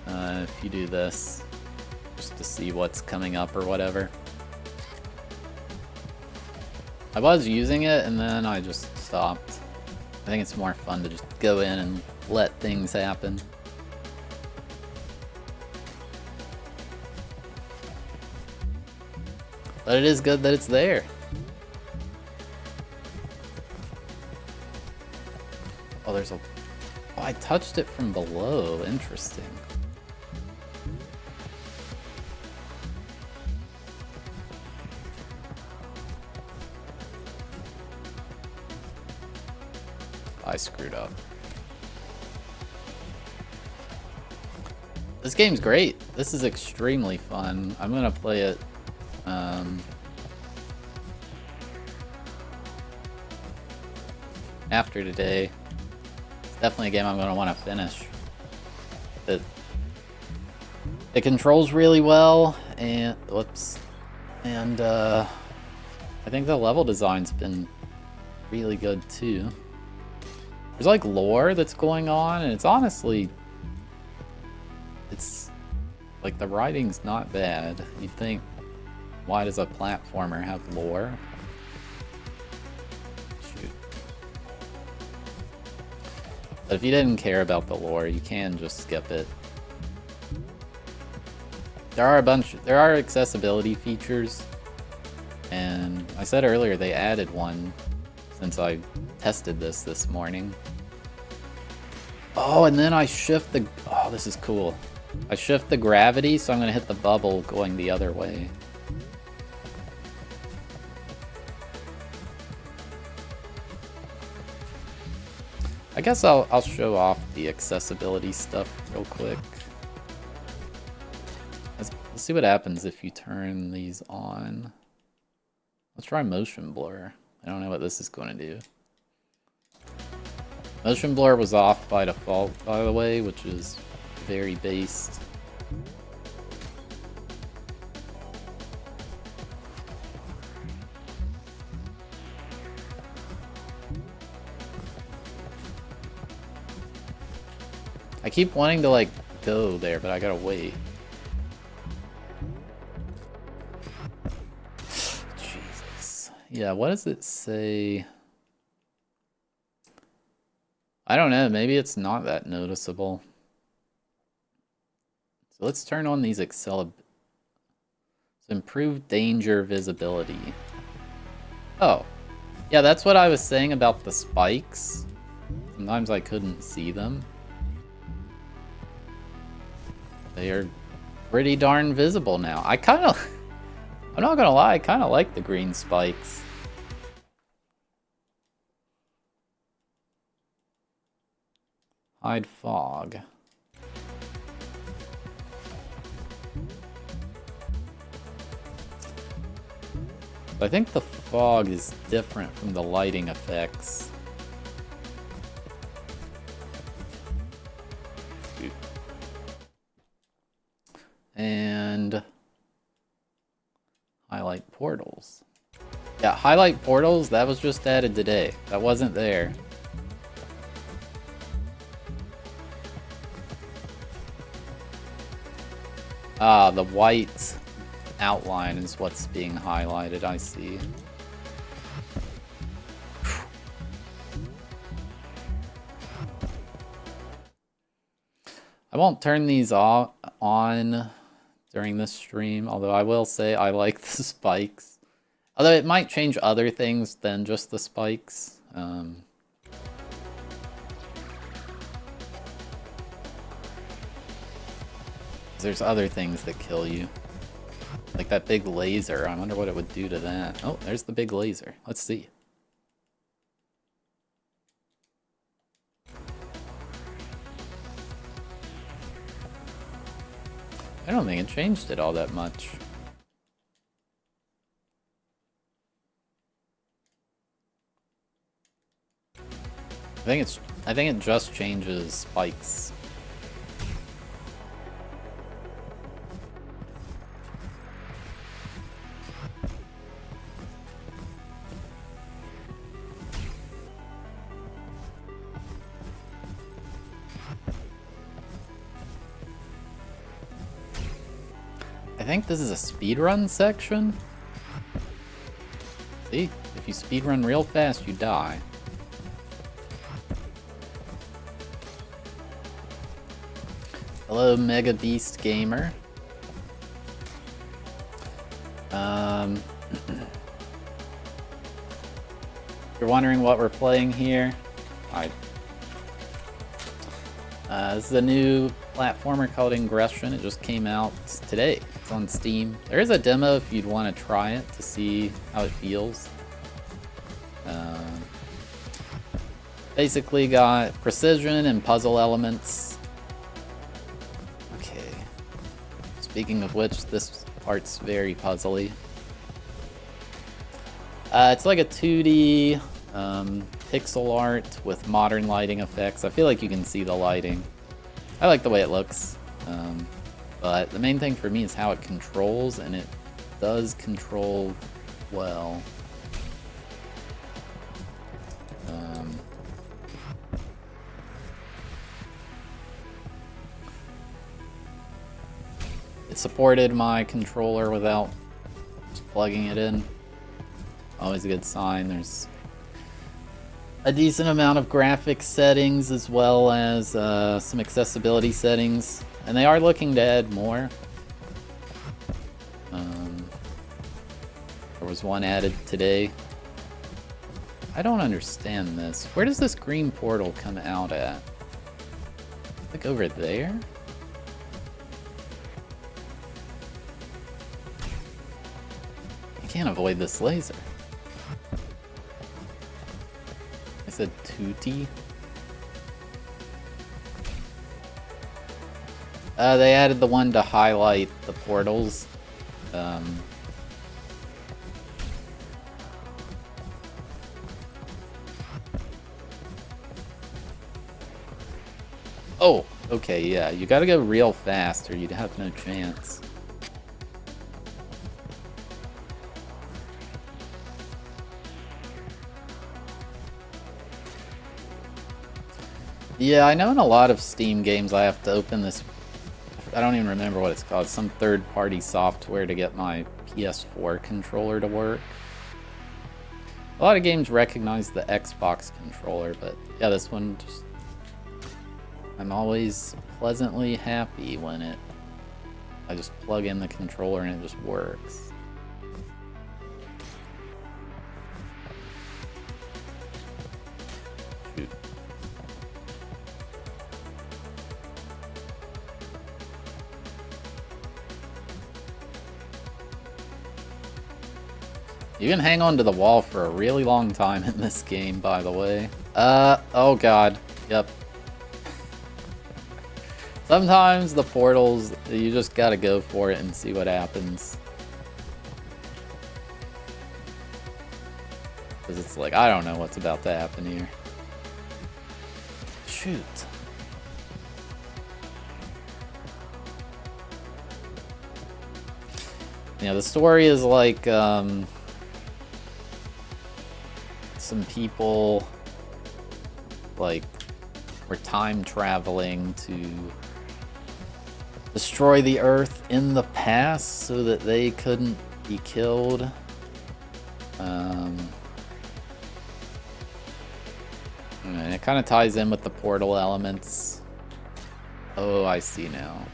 If you do this, just to see what's coming up or whatever. I was using it and then I just stopped. I think it's more fun to just go in and let things happen. But it is good that it's there. Oh, there's a... Oh, I touched it from below. Interesting. I screwed up. This game's great. This is extremely fun. I'm gonna play it after today. It's definitely a game I'm gonna want to finish. It controls really well, and whoops, and I think the level design's been really good too. There's like lore that's going on, and it's honestly, it's like the writing's not bad. You'd think, why does a platformer have lore? Shoot. But if you didn't care about the lore, you can just skip it. There are accessibility features, and I said earlier they added one since I tested this morning. Oh, and then I shift the... Oh, this is cool. I shift the gravity, so I'm going to hit the bubble going the other way. I guess I'll show off the accessibility stuff real quick. Let's see what happens if you turn these on. Let's try motion blur. I don't know what this is going to do. Motion blur was off by default, by the way, which is very based. I keep wanting to like go there, but I gotta wait. Jesus. Yeah, what does it say? I don't know, maybe it's not that noticeable. So let's turn on these improved danger visibility. Oh, yeah, that's what I was saying about the spikes. Sometimes I couldn't see them. They are pretty darn visible now. I'm not gonna lie, I kind of like the green spikes. Hide fog. I think the fog is different from the lighting effects. And highlight portals. Yeah, highlight portals, that was just added today. That wasn't there. Ah, the white outline is what's being highlighted, I see. I won't turn these on during this stream, although I will say I like the spikes. Although it might change other things than just the spikes. There's other things that kill you. Like that big laser. I wonder what it would do to that. Oh, there's the big laser. Let's see. I don't think it changed it all that much. I think it just changes spikes. I think this is a speedrun section. See? If you speedrun real fast, you die. Hello, Mega Beast Gamer. If you're wondering what we're playing here, this is a new platformer called Ingression. It just came out today. It's on Steam. There is a demo if you'd want to try it to see how it feels. Basically got precision and puzzle elements. Okay. Speaking of which, this part's very puzzly. It's like a 2D pixel art with modern lighting effects. I feel like you can see the lighting. I like the way it looks. But the main thing for me is how it controls, and it does control well. It supported my controller without just plugging it in. Always a good sign. There's a decent amount of graphics settings as well as some accessibility settings. And they are looking to add more. There was one added today. I don't understand this. Where does this green portal come out at? Like over there? I can't avoid this laser. I said Tootie. They added the one to highlight the portals. Oh, okay, yeah. You gotta go real fast or you'd have no chance. Yeah, I know in a lot of Steam games I have to open this, I don't even remember what it's called, some third-party software to get my PS4 controller to work. A lot of games recognize the Xbox controller, but yeah, this one just... I'm always pleasantly happy when I just plug in the controller and it just works. Shoot. You can hang on to the wall for a really long time in this game, by the way. Oh god. Yep. Sometimes the portals, you just gotta go for it and see what happens. Because it's like, I don't know what's about to happen here. Shoot. Yeah, the story is like, some people, like, were time traveling to destroy the Earth in the past so that they couldn't be killed. And it kind of ties in with the portal elements. Oh, I see now.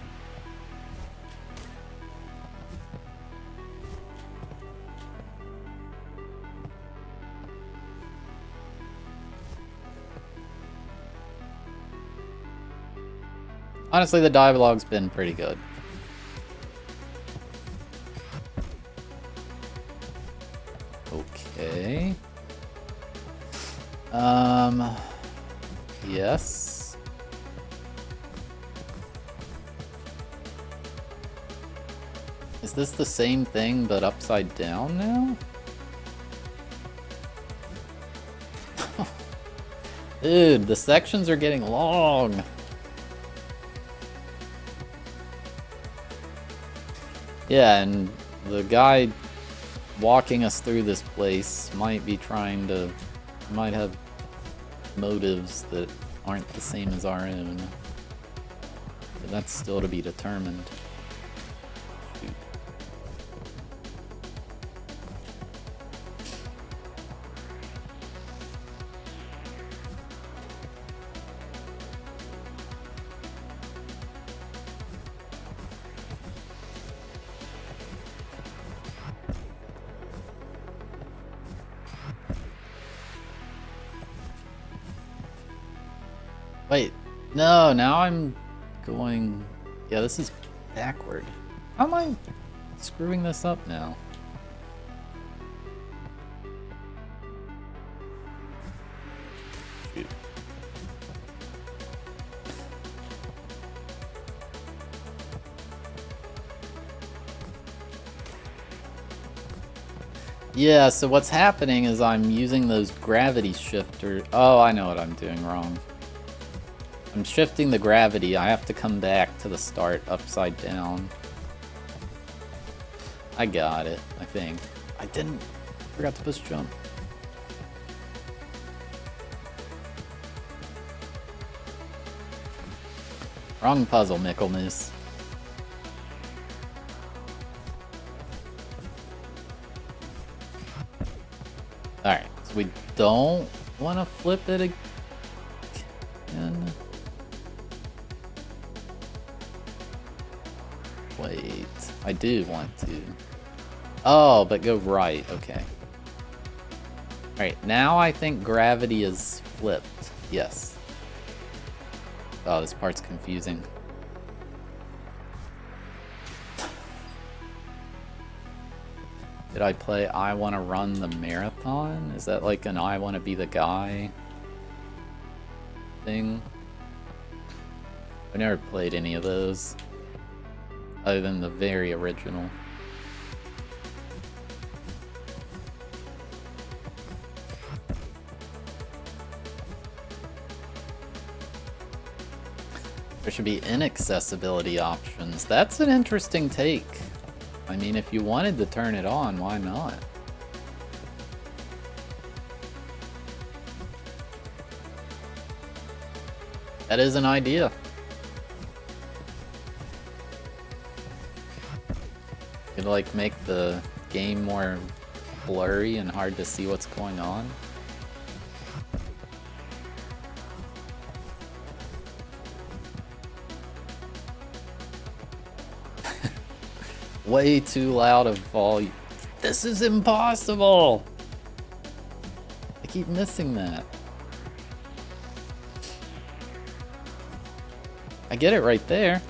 Honestly, the dialogue's been pretty good. Okay. Yes. Is this the same thing but upside down now? Dude, the sections are getting long. Yeah, and the guy walking us through this place might be trying to... might have motives that aren't the same as our own. But that's still to be determined. Shoot. Wait, no, now I'm going... Yeah, this is backward. How am I screwing this up now? Shoot. Yeah, so what's happening is I'm using those gravity shifters. Oh, I know what I'm doing wrong. I'm shifting the gravity. I have to come back to the start upside down. I got it, I think. I didn't. Forgot to push jump. Wrong puzzle, Micklemus. Alright, so we don't want to flip it again. Wait, I do want to. Oh, but go right, okay. Alright, now I think gravity is flipped. Yes. Oh, this part's confusing. Did I play I Want to Run the Marathon? Is that like an I Want to Be the Guy thing? I've never played any of those. Other than the very original. There should be inaccessibility options. That's an interesting take. I mean, if you wanted to turn it on, why not? That is an idea. Could like make the game more blurry and hard to see what's going on. Way too loud of volume. This is impossible! I keep missing that. I get it right there.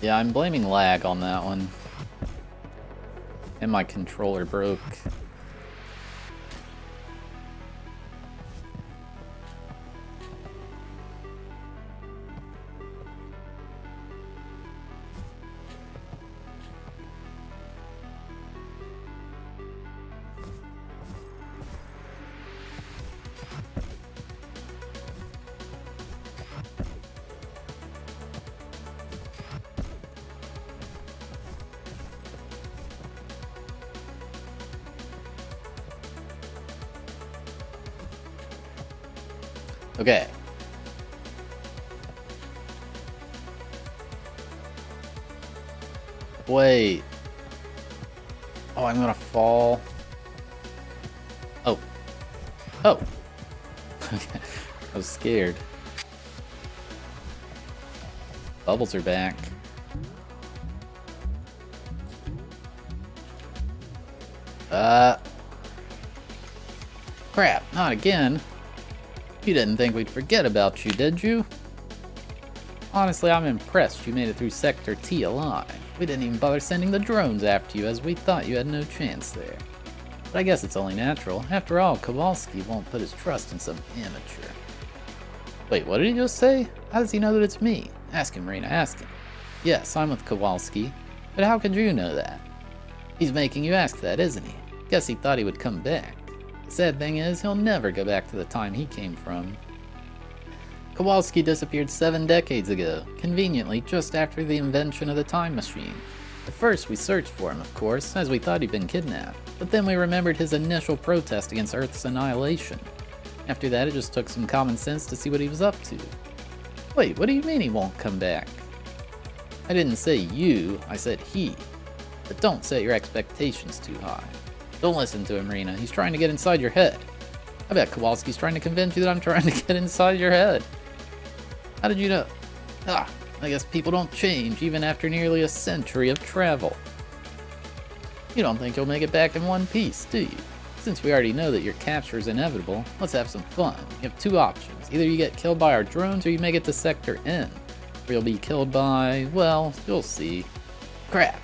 Yeah, I'm blaming lag on that one. And my controller broke. Okay. Wait. Oh, I'm gonna fall. Oh. Oh. I was scared. Bubbles are back. Crap, not again. You didn't think we'd forget about you, did you? Honestly, I'm impressed you made it through Sector T alive. We didn't even bother sending the drones after you as we thought you had no chance there. But I guess it's only natural. After all, Kowalski won't put his trust in some amateur. Wait, what did he just say? How does he know that it's me? Ask him, Marina, ask him. Yes, I'm with Kowalski. But how could you know that? He's making you ask that, isn't he? Guess he thought he would come back. The sad thing is, he'll never go back to the time he came from. Kowalski disappeared 7 decades ago, conveniently just after the invention of the time machine. At first we searched for him, of course, as we thought he'd been kidnapped, but then we remembered his initial protest against Earth's annihilation. After that, it just took some common sense to see what he was up to. Wait, what do you mean he won't come back? I didn't say you, I said he. But don't set your expectations too high. Don't listen to him, Rena. He's trying to get inside your head. I bet Kowalski's trying to convince you that I'm trying to get inside your head. How did you know? I guess people don't change even after nearly a century of travel. You don't think you'll make it back in one piece, do you? Since we already know that your capture is inevitable, let's have some fun. You have 2 options. Either you get killed by our drones or you make it to Sector N. Or you'll be killed by, well, you'll see. Crap.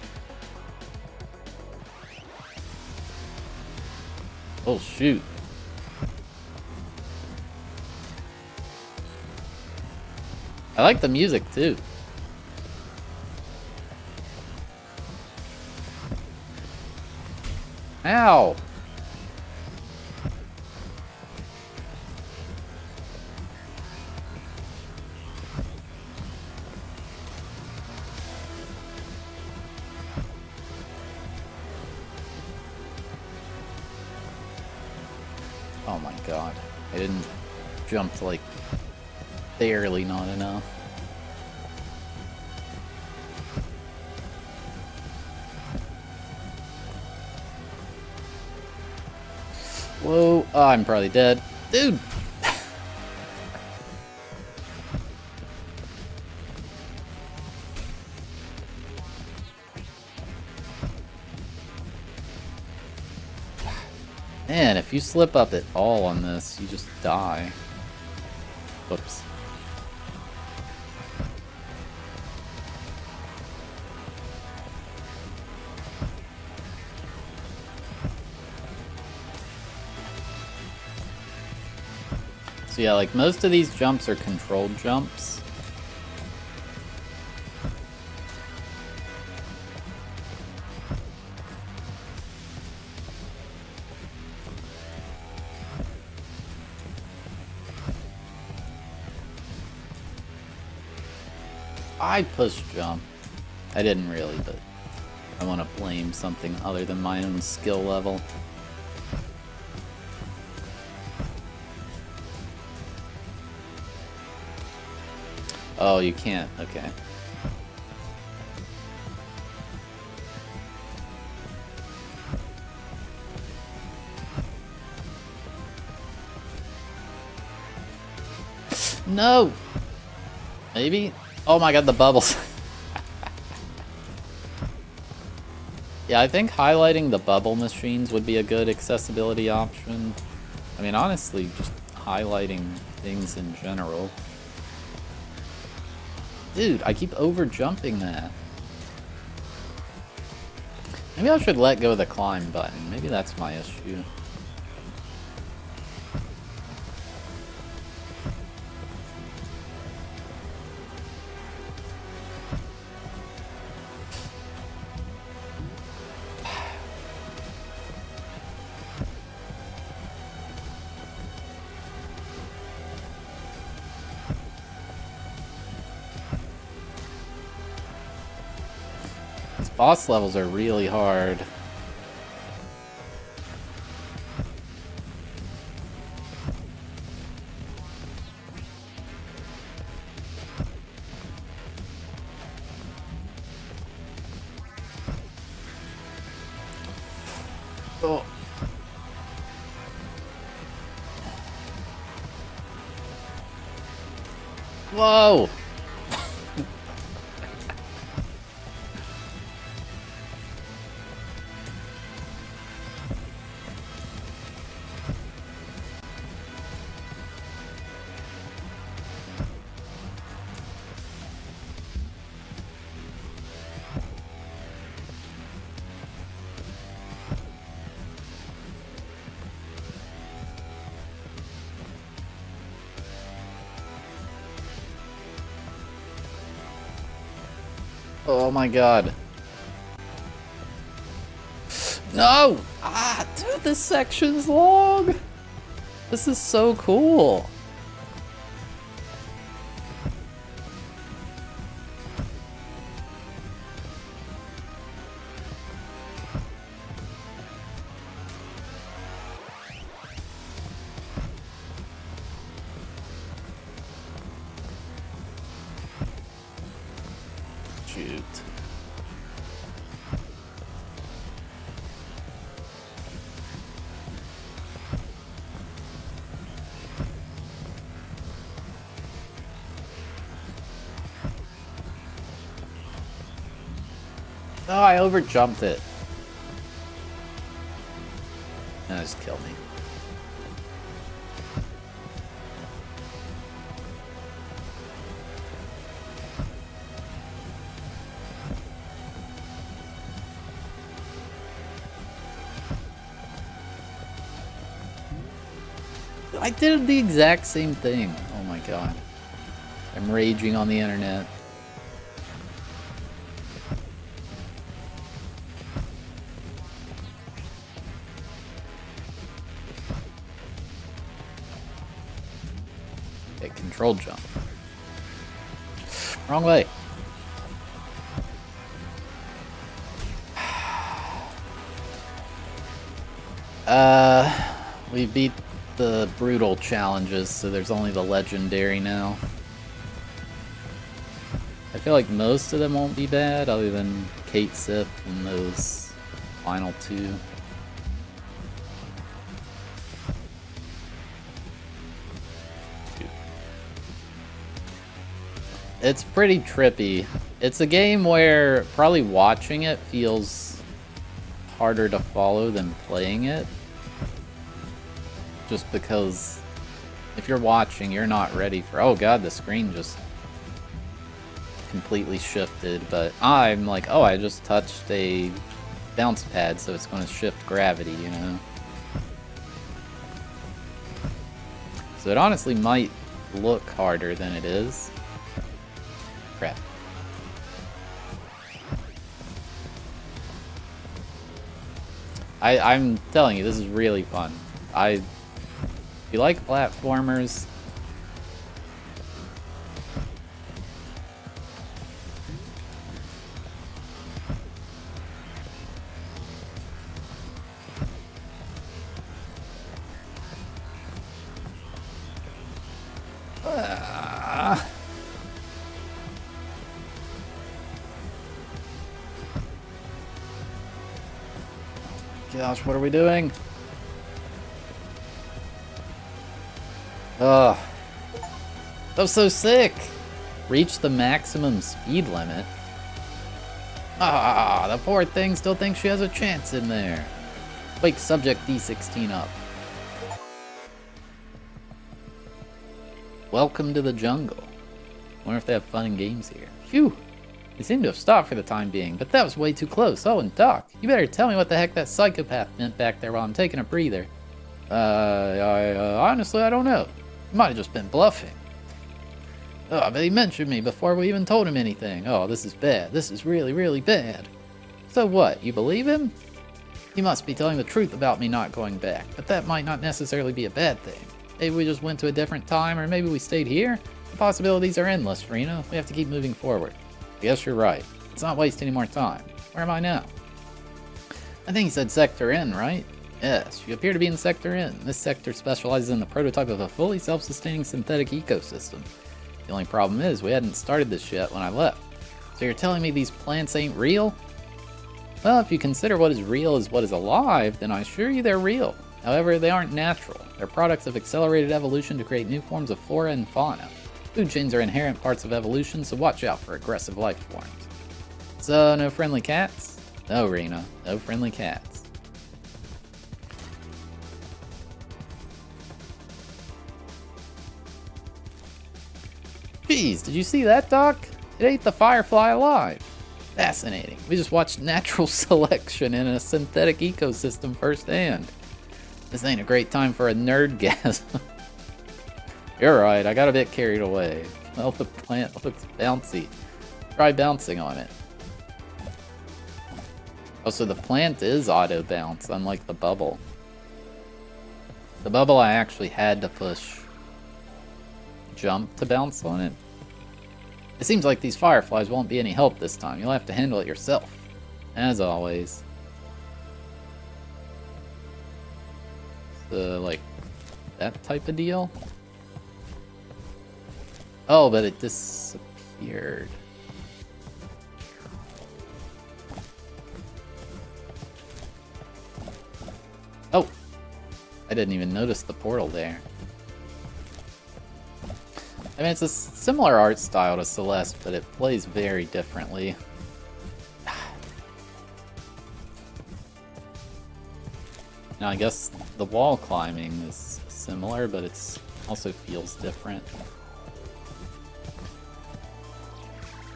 Oh, shoot. I like the music, too. Ow! Oh my god. I didn't jump to, like, barely not enough. Whoa. Oh, I'm probably dead. Dude! Man, if you slip up at all on this, you just die. Whoops. So yeah, like most of these jumps are controlled jumps. I push jump. I didn't really, but I want to blame something other than my own skill level. Oh, you can't. Okay. No! Maybe? Oh my god, the bubbles. Yeah, I think highlighting the bubble machines would be a good accessibility option. I mean, honestly, just highlighting things in general. Dude, I keep over-jumping that. Maybe I should let go of the climb button. Maybe that's my issue. Boss levels are really hard. Whoa! Oh my god. No! Ah, dude, this section's long! This is so cool! Shoot. Oh, I overjumped it. That just killed me. I did the exact same thing. Oh my god. I'm raging on the internet. Okay, control jump. Wrong way. We beat the brutal challenges, so there's only the legendary now. I feel like most of them won't be bad, other than Kate Sith and those final two. It's pretty trippy. It's a game where probably watching it feels harder to follow than playing it. Just because if you're watching, you're not ready for, oh god, the screen just completely shifted, but I'm like, oh, I just touched a bounce pad, so it's going to shift gravity, you know? So it honestly might look harder than it is. Crap. I'm telling you, this is really fun. If you like platformers, gosh, what are we doing? Ugh. That was so sick! Reach the maximum speed limit. Ah, the poor thing still thinks she has a chance in there. Wake subject D16 up. Welcome to the jungle. Wonder if they have fun and games here. Phew! They seem to have stopped for the time being, but that was way too close. Oh, and Doc, you better tell me what the heck that psychopath meant back there while I'm taking a breather. Honestly, I don't know. He might have just been bluffing. Oh, but he mentioned me before we even told him anything. Oh, this is bad. This is really, really bad. So what, you believe him? He must be telling the truth about me not going back, but that might not necessarily be a bad thing. Maybe we just went to a different time, or maybe we stayed here? The possibilities are endless, Reno. We have to keep moving forward. I guess you're right. Let's not waste any more time. Where am I now? I think he said Sector N, right? Yes, you appear to be in Sector N. This sector specializes in the prototype of a fully self-sustaining synthetic ecosystem. The only problem is, we hadn't started this yet when I left. So you're telling me these plants ain't real? Well, if you consider what is real as what is alive, then I assure you they're real. However, they aren't natural. They're products of accelerated evolution to create new forms of flora and fauna. Food chains are inherent parts of evolution, so watch out for aggressive life forms. So, no friendly cats? No, Rena. No friendly cats. Jeez, did you see that, Doc? It ate the firefly alive. Fascinating. We just watched natural selection in a synthetic ecosystem firsthand. This ain't a great time for a nerdgasm. You're right, I got a bit carried away. Well, the plant looks bouncy. Try bouncing on it. Oh, so the plant is auto-bounce, unlike the bubble. The bubble I actually had to push jump to bounce on it. It seems like these fireflies won't be any help this time. You'll have to handle it yourself. As always. So, like, that type of deal? Oh, but it disappeared. Oh! I didn't even notice the portal there. I mean, it's a similar art style to Celeste, but it plays very differently. Now, I guess the wall climbing is similar, but it's also feels different.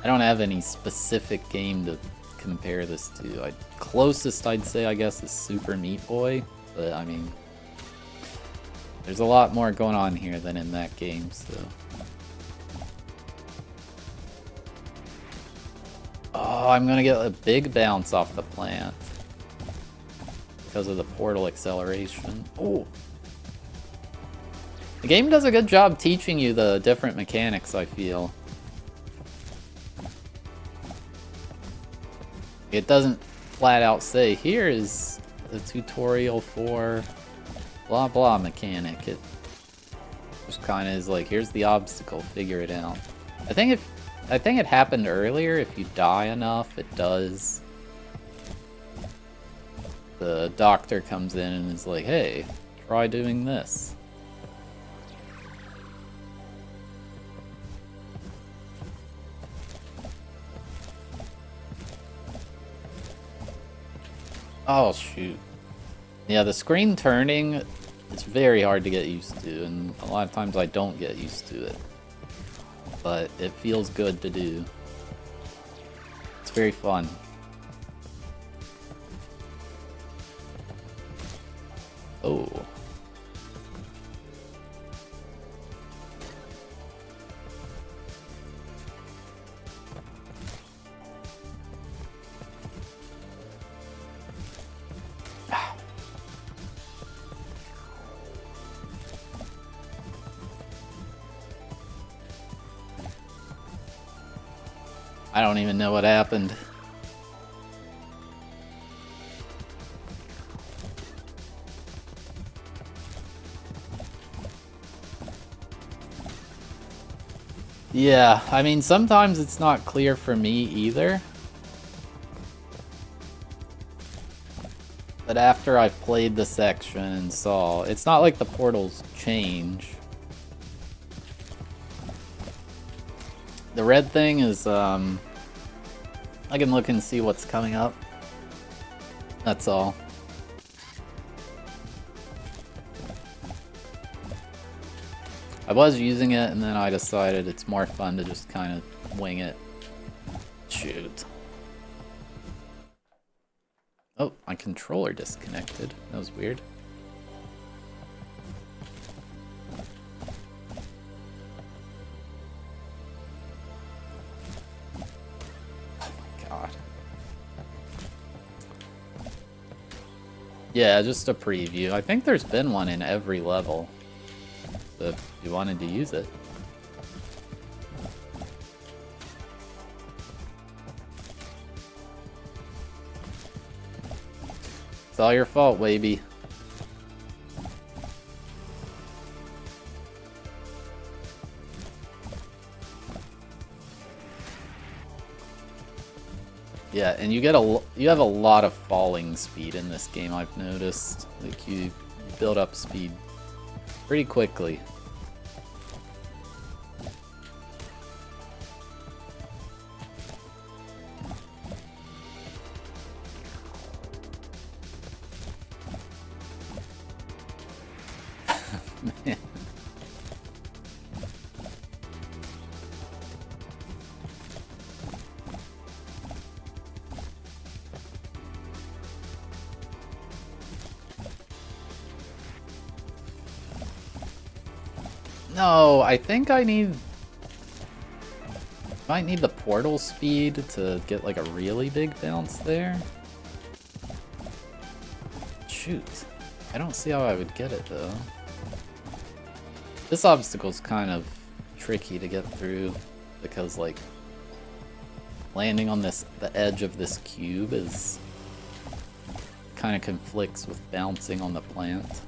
I don't have any specific game to compare this to. Closest I'd say, I guess, is Super Meat Boy, but I mean, there's a lot more going on here than in that game, so. Oh, I'm gonna get a big bounce off the plant because of the portal acceleration. Oh. The game does a good job teaching you the different mechanics, I feel. It doesn't flat out say, here is the tutorial for blah blah mechanic. It just kind of is like, here's the obstacle, figure it out. I think it happened earlier. If you die enough, it does. The doctor comes in and is like, hey, try doing this. Oh, shoot. Yeah, the screen turning, it's very hard to get used to, and a lot of times I don't get used to it. But it feels good to do. It's very fun. Oh. I don't even know what happened. Yeah, I mean, sometimes it's not clear for me either. But after I've played the section and saw, it's not like the portals change. The red thing is, I can look and see what's coming up. That's all. I was using it, and then I decided it's more fun to just kind of wing it. Shoot. Oh, my controller disconnected. That was weird. Yeah, just a preview. I think there's been one in every level, so if you wanted to use it. It's all your fault, Waby. Yeah, and you have a lot of falling speed in this game, I've noticed. Like, you build up speed pretty quickly. Man. No, I think I might need the portal speed to get like a really big bounce there. Shoot. I don't see how I would get it though. This obstacle's kind of tricky to get through because like landing on the edge of this cube is kind of conflicts with bouncing on the plant.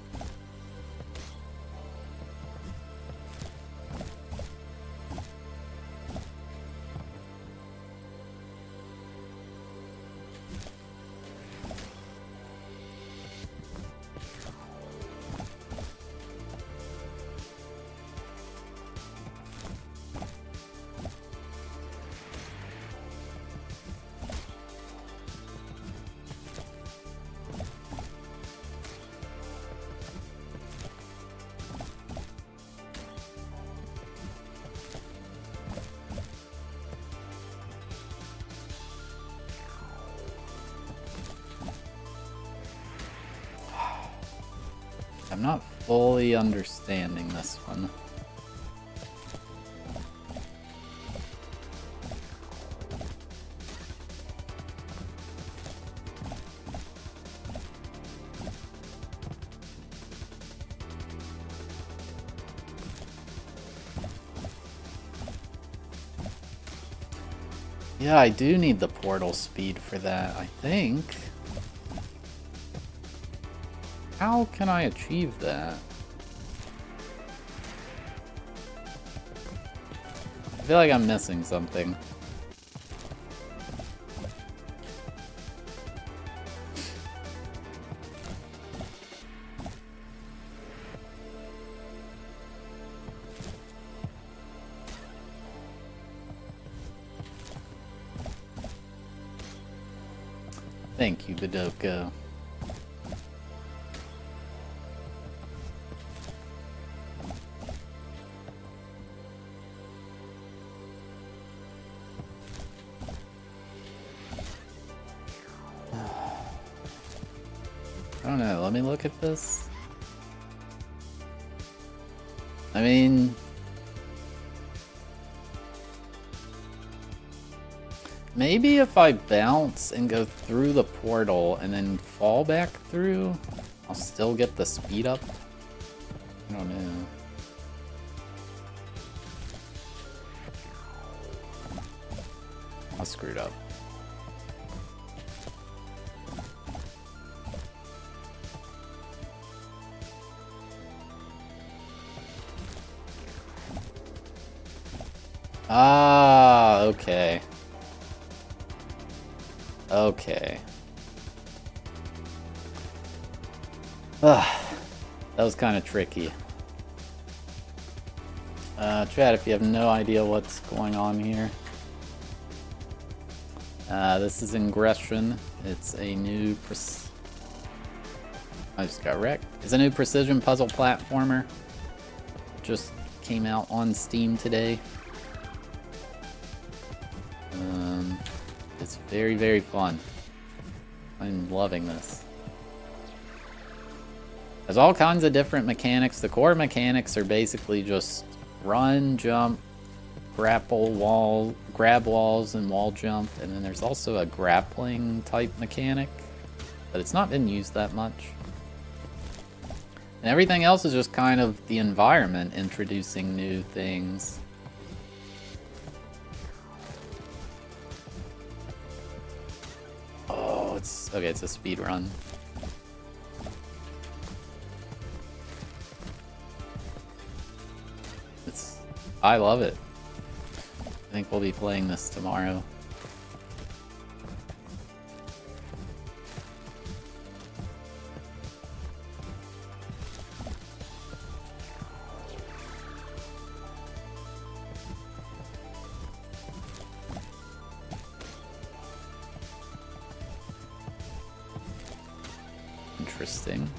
I'm not fully understanding this one. Yeah, I do need the portal speed for that, I think. How can I achieve that? I feel like I'm missing something. Thank you, Badoko. I don't know, let me look at this. I mean... maybe if I bounce and go through the portal and then fall back through, I'll still get the speed up. I don't know. I screwed up. Ah, okay. Okay. Ugh, that was kind of tricky. Chat, if you have no idea what's going on here. This is Ingression. It's a new... I just got wrecked. It's a new precision puzzle platformer. Just came out on Steam today. It's very, very fun. I'm loving this. There's all kinds of different mechanics. The core mechanics are basically just run, jump, grapple, wall, grab walls, and wall jump. And then there's also a grappling type mechanic, but it's not been used that much. And everything else is just kind of the environment introducing new things. Oh, it's okay, it's a speed run. I love it. I think we'll be playing this tomorrow. Interesting.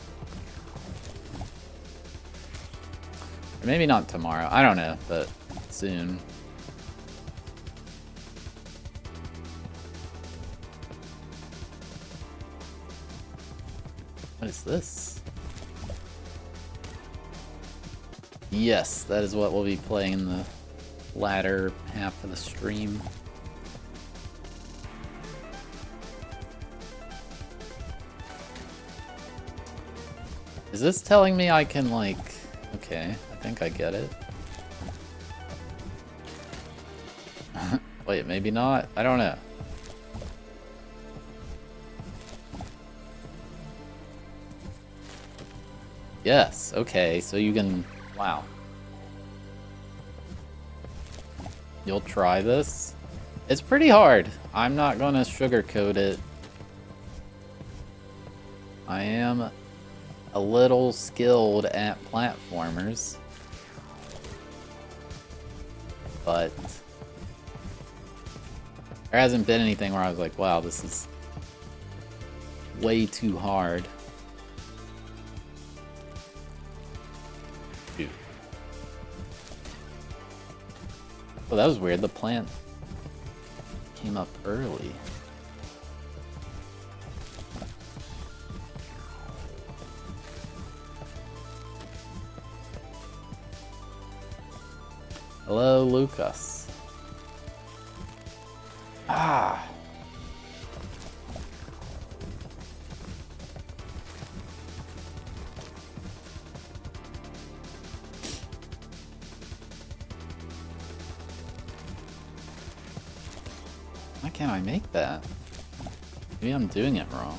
Or maybe not tomorrow. I don't know, but soon. What is this? Yes, that is what we'll be playing in the latter half of the stream. Is this telling me I can, like... Okay, I think I get it. Wait, maybe not? I don't know. Yes, okay, so you can... Wow. You'll try this? It's pretty hard. I'm not gonna sugarcoat it. I am a little skilled at platformers. But there hasn't been anything where I was like, wow, this is way too hard. Shoot. Oh, that was weird. The plant came up early. Hello, Lucas. Ah. Why can't I make that? Maybe I'm doing it wrong.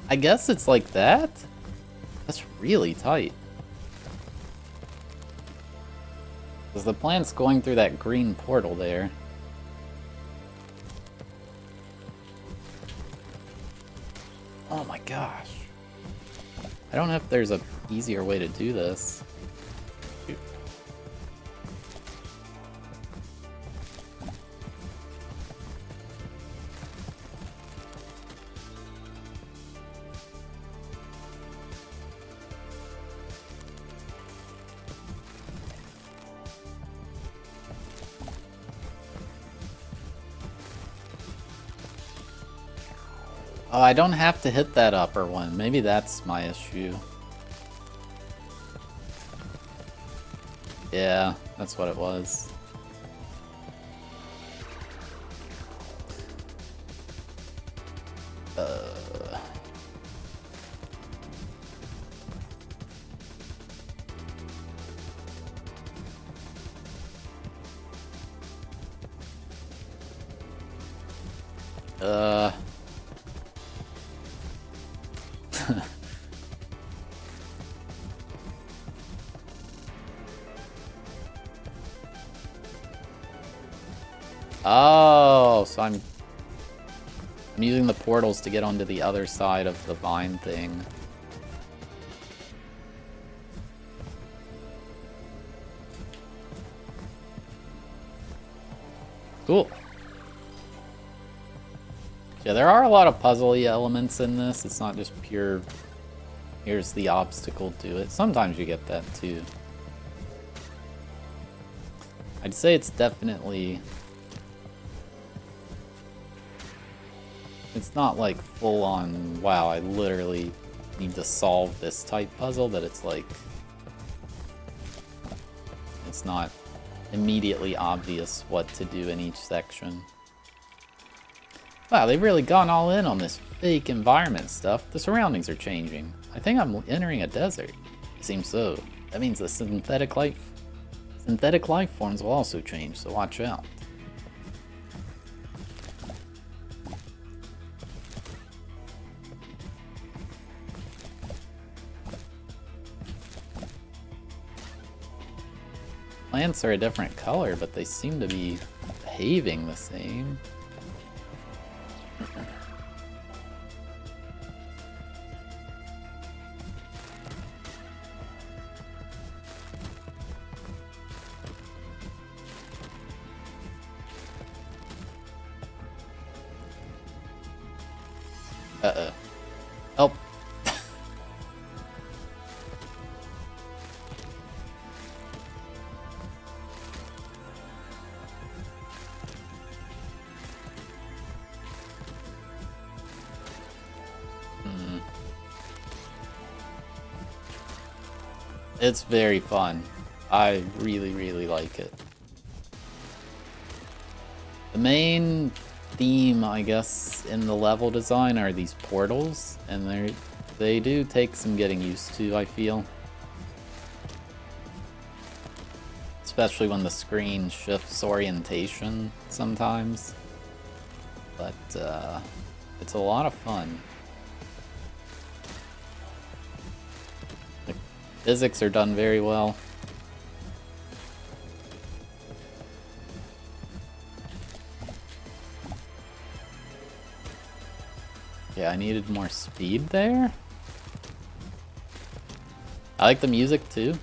I guess it's like that? That's really tight. Because the plant's going through that green portal there. Oh my gosh. I don't know if there's a easier way to do this. Shoot. Oh, I don't have to hit that upper one. Maybe that's my issue. Yeah, that's what it was. Oh, so I'm using the portals to get onto the other side of the vine thing. Cool. Yeah, there are a lot of puzzly elements in this. It's not just pure, here's the obstacle, do it. Sometimes you get that too. I'd say it's definitely... It's not like full on, wow, I literally need to solve this type puzzle, but it's like... It's not immediately obvious what to do in each section. Wow, they've really gone all in on this fake environment stuff. The surroundings are changing. I think I'm entering a desert. It seems so. That means the synthetic life forms will also change, so watch out. plants are a different color, but they seem to be behaving the same. Uh-oh. Help. It's very fun. I really, really like it. The main theme, I guess, in the level design are these portals, and they do take some getting used to, I feel. Especially when the screen shifts orientation sometimes. But it's a lot of fun. The physics are done very well. Yeah, I needed more speed there. I like the music too.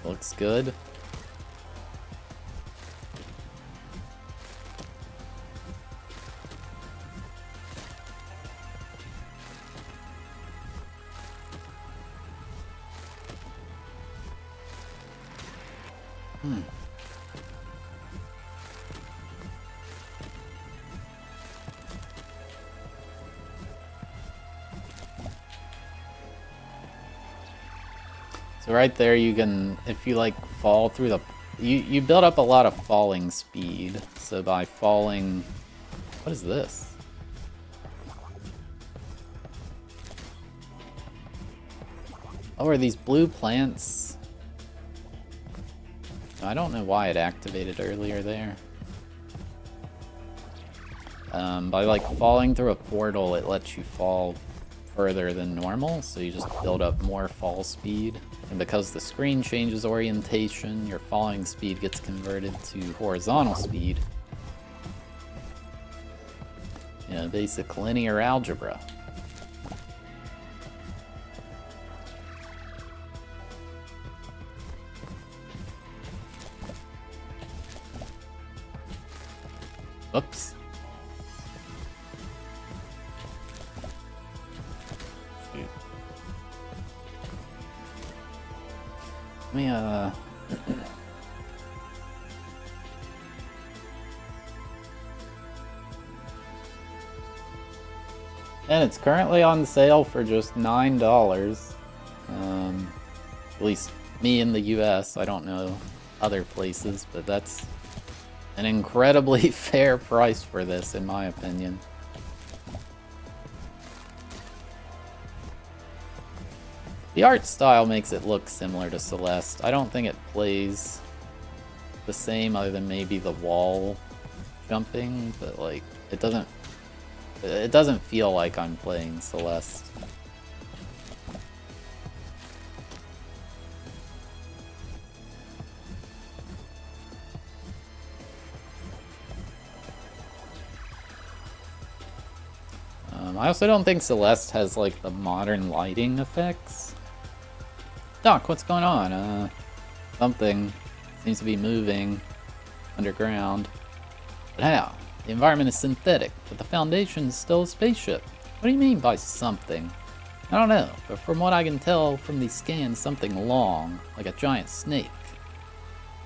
Looks good. So right there you can, if you like fall through the, you build up a lot of falling speed. So by falling, what is this? Oh, are these blue plants? I don't know why it activated earlier there. By like falling through a portal, it lets you fall further than normal, so you just build up more fall speed. And because the screen changes orientation, your falling speed gets converted to horizontal speed. You know, basic linear algebra. Oops. Let me, and it's currently on sale for just $9. At least me in the US. I don't know other places, but that's an incredibly fair price for this, in my opinion. The art style makes it look similar to Celeste. I don't think it plays the same other than maybe the wall jumping, but like it doesn't feel like I'm playing Celeste. I also don't think Celeste has like the modern lighting effects. Doc, what's going on? Something seems to be moving underground. But how? The environment is synthetic, but the foundation is still a spaceship. What do you mean by something? I don't know, but from what I can tell from these scans, something long, like a giant snake.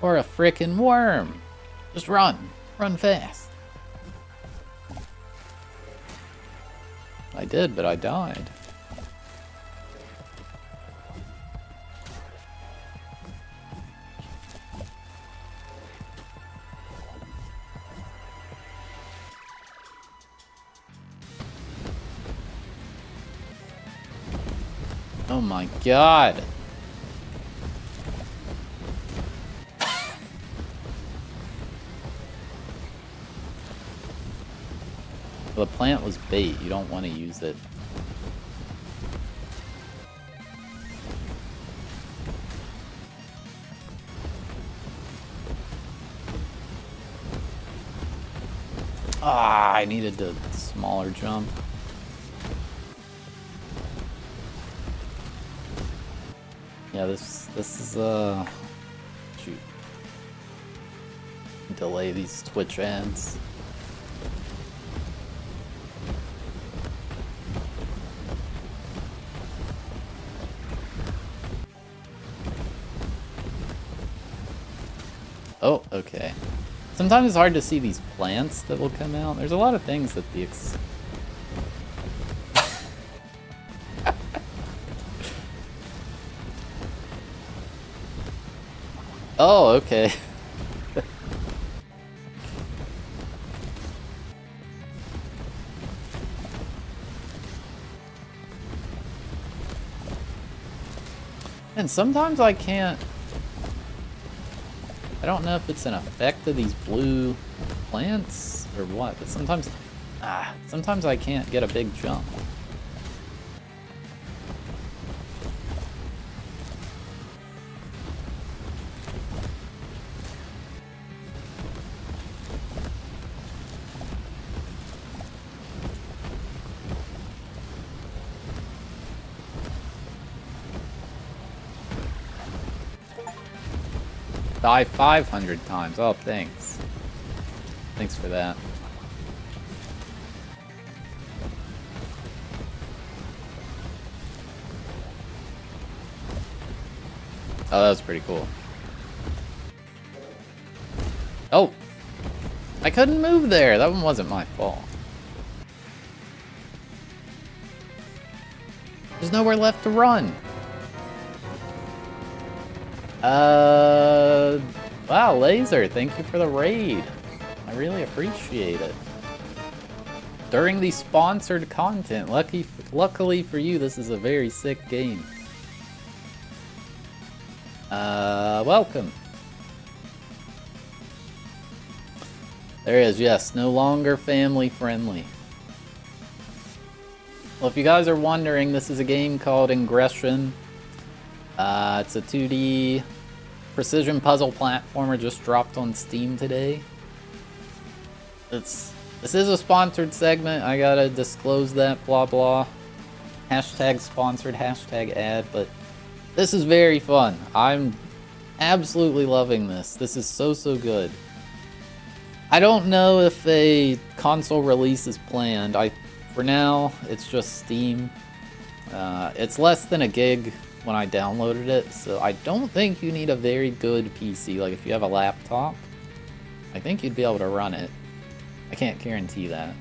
Or a frickin' worm. Just run. Run fast. I did, but I died. Oh my god. The plant was bait, you don't want to use it. Ah, I needed a smaller jump. Yeah, this is shoot. Delay these Twitch ads. Oh, okay. Sometimes it's hard to see these plants that will come out. There's a lot of things that the Oh, okay. And sometimes I can't... I don't know if it's an effect of these blue plants or what, but sometimes I can't get a big jump. Die 500 times. Oh, thanks. Thanks for that. Oh, that was pretty cool. Oh! I couldn't move there! That one wasn't my fault. There's nowhere left to run! Wow, Laser, thank you for the raid. I really appreciate it. During the sponsored content. Luckily for you, this is a very sick game. Welcome. There is, yes, no longer family friendly. Well, if you guys are wondering, this is a game called Ingression. It's a 2D precision puzzle platformer, just dropped on Steam today. This is a sponsored segment, I gotta disclose that, blah blah. Hashtag sponsored, hashtag ad, but this is very fun. I'm absolutely loving this. This is so good. I don't know if a console release is planned. For now, it's just Steam. It's less than a gig when I downloaded it, so I don't think you need a very good PC. Like, if you have a laptop, I think you'd be able to run it. I can't guarantee that.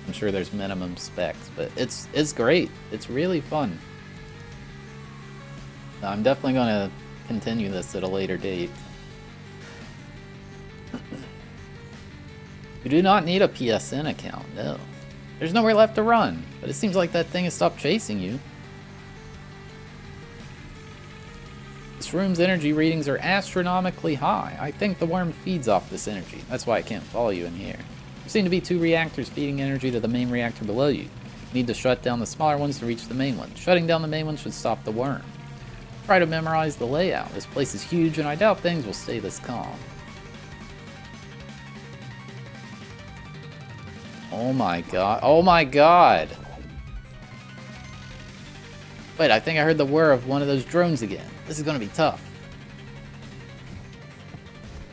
I'm sure there's minimum specs, but it's great. It's really fun. I'm definitely going to continue this at a later date. You do not need a PSN account, no. There's nowhere left to run, but it seems like that thing has stopped chasing you. This room's energy readings are astronomically high. I think the worm feeds off this energy. That's why I can't follow you in here. There seem to be 2 reactors feeding energy to the main reactor below you. You need to shut down the smaller ones to reach the main one. Shutting down the main one should stop the worm. Try to memorize the layout. This place is huge and I doubt things will stay this calm. Oh my god. Oh my god! Wait, I think I heard the whir of one of those drones again. This is gonna be tough.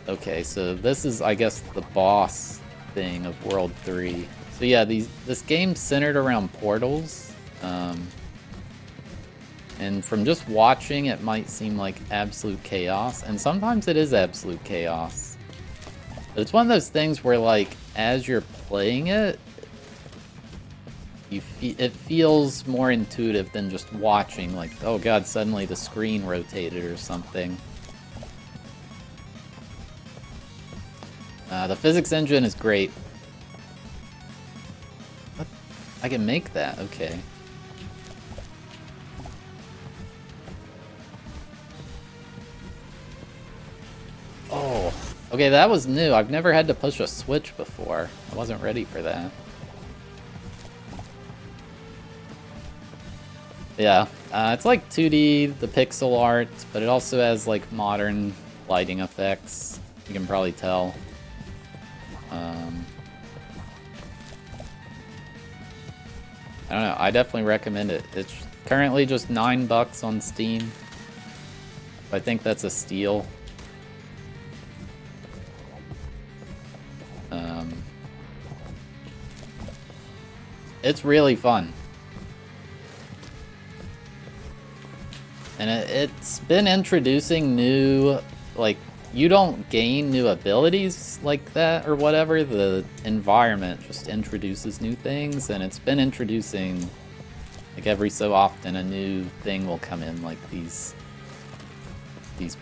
Okay, so this is, I guess, the boss thing of World 3. So yeah, this game's centered around portals. And from just watching, it might seem like absolute chaos. And sometimes it is absolute chaos. But it's one of those things where, like, as you're playing it, it feels more intuitive than just watching, like, oh god, suddenly the screen rotated or something. The physics engine is great. What? I can make that, okay. Oh, okay, that was new. I've never had to push a switch before. I wasn't ready for that. Yeah, it's like 2D, the pixel art, but it also has like modern lighting effects. You can probably tell. don't know. I definitely recommend it. It's currently just $9 on Steam. I think that's a steal. It's really fun. And it's been introducing new, like, you don't gain new abilities like that or whatever. The environment just introduces new things, and it's been introducing, like, every so often a new thing will come in, like these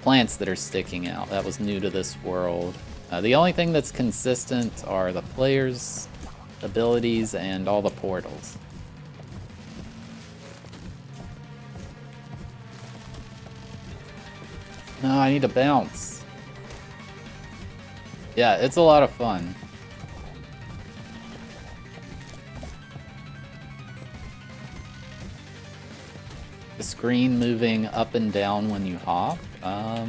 plants that are sticking out. That was new to this world. The only thing that's consistent are the players' abilities and all the portals. No, I need to bounce. Yeah, it's a lot of fun. The screen moving up and down when you hop. I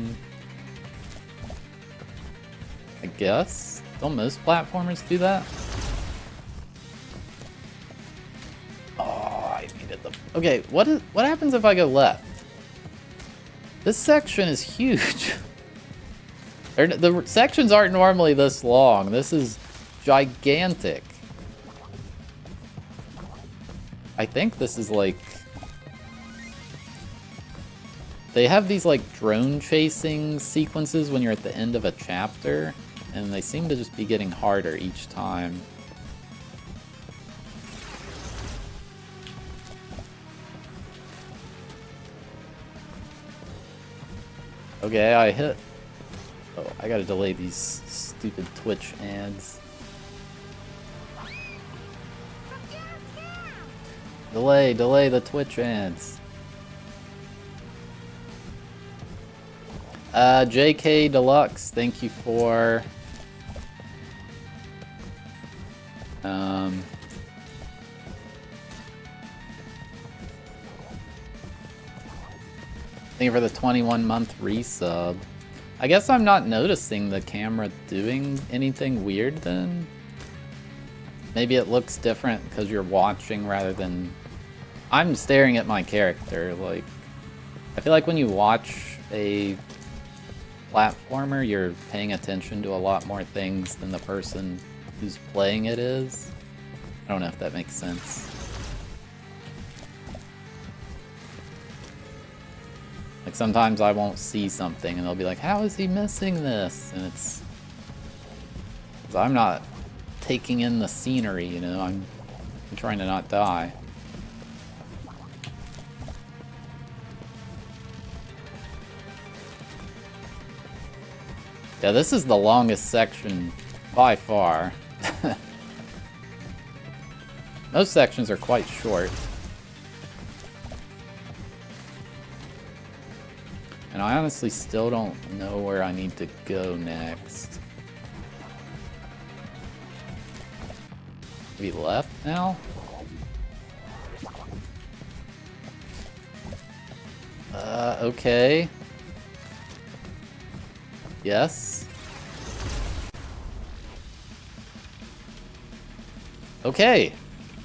guess. Don't most platformers do that? Oh, I needed them. Okay, what happens if I go left? This section is huge. The sections aren't normally this long. This is gigantic. I think this is like... They have these like drone chasing sequences when you're at the end of a chapter, and they seem to just be getting harder each time. Okay, I hit... Oh, I gotta delay these stupid Twitch ads. Delay the Twitch ads. JK Deluxe, thank you for... Thank you for the 21-month resub. I guess I'm not noticing the camera doing anything weird then. Maybe it looks different because you're watching rather than... I'm staring at my character. Like, I feel like when you watch a platformer, you're paying attention to a lot more things than the person who's playing it is. I don't know if that makes sense. Like, sometimes I won't see something and they'll be like, how is he missing this? And it's... 'cause I'm not taking in the scenery, you know? I'm trying to not die. Yeah, this is the longest section by far. Most sections are quite short. And I honestly still don't know where I need to go next. We left now? Okay. Yes. Okay.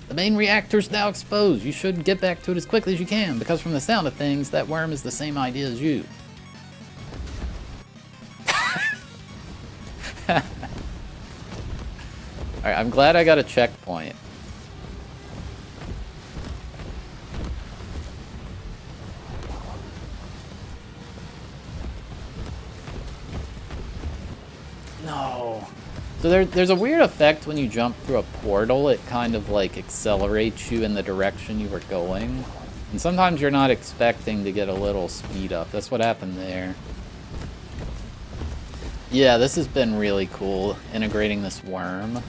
The main reactor's now exposed. You should get back to it as quickly as you can, because from the sound of things, that worm is the same idea as you. Alright, I'm glad I got a checkpoint. No. So there's a weird effect when you jump through a portal. It kind of like accelerates you in the direction you were going. And sometimes you're not expecting to get a little speed up. That's what happened there. Yeah, this has been really cool, integrating this worm.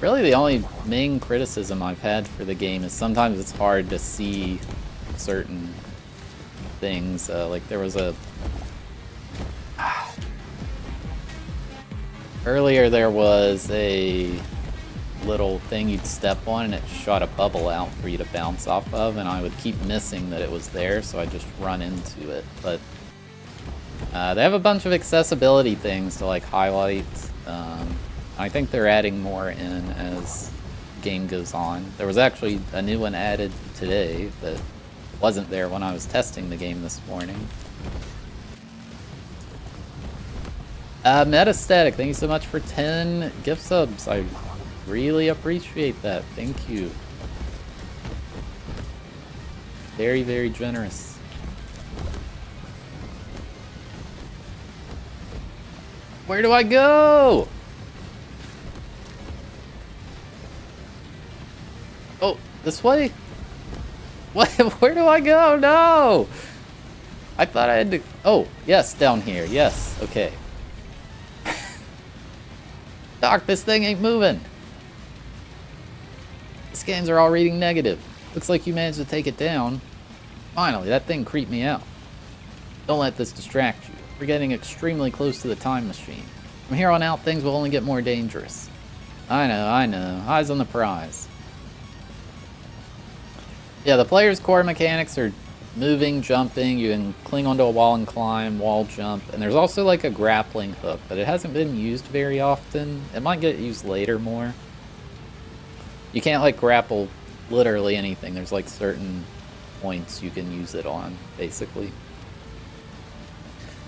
Really the only main criticism I've had for the game is sometimes it's hard to see certain things. Like there was a... Earlier there was a little thing you'd step on and it shot a bubble out for you to bounce off of, and I would keep missing that it was there, so I'd just run into it. But They have a bunch of accessibility things to, like, highlight. I think they're adding more in as the game goes on. There was actually a new one added today that wasn't there when I was testing the game this morning. Metastatic, thank you so much for 10 gift subs. I really appreciate that. Thank you. Very, very generous. Where do I go? Oh, this way? What? Where do I go? No! I thought I had to... Oh, yes, down here. Yes, okay. Doc, this thing ain't moving. The scans are all reading negative. Looks like you managed to take it down. Finally, that thing creeped me out. Don't let this distract you. We're getting extremely close to the time machine. From here on out, things will only get more dangerous. I know. Eyes on the prize. Yeah, the player's core mechanics are moving, jumping. You can cling onto a wall and climb, wall jump. And there's also like a grappling hook, but it hasn't been used very often. It might get used later more. You can't like grapple literally anything. There's like certain points you can use it on, basically.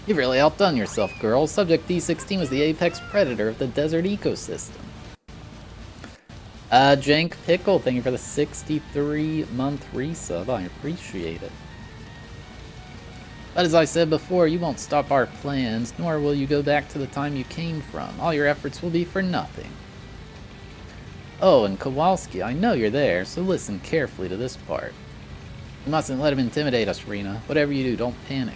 You've really outdone yourself, girl. Subject D16 was the apex predator of the desert ecosystem. Jank Pickle, thank you for the 63-month resub. I appreciate it. But as I said before, you won't stop our plans, nor will you go back to the time you came from. All your efforts will be for nothing. Oh, and Kowalski, I know you're there, so listen carefully to this part. You mustn't let him intimidate us, Rena. Whatever you do, don't panic.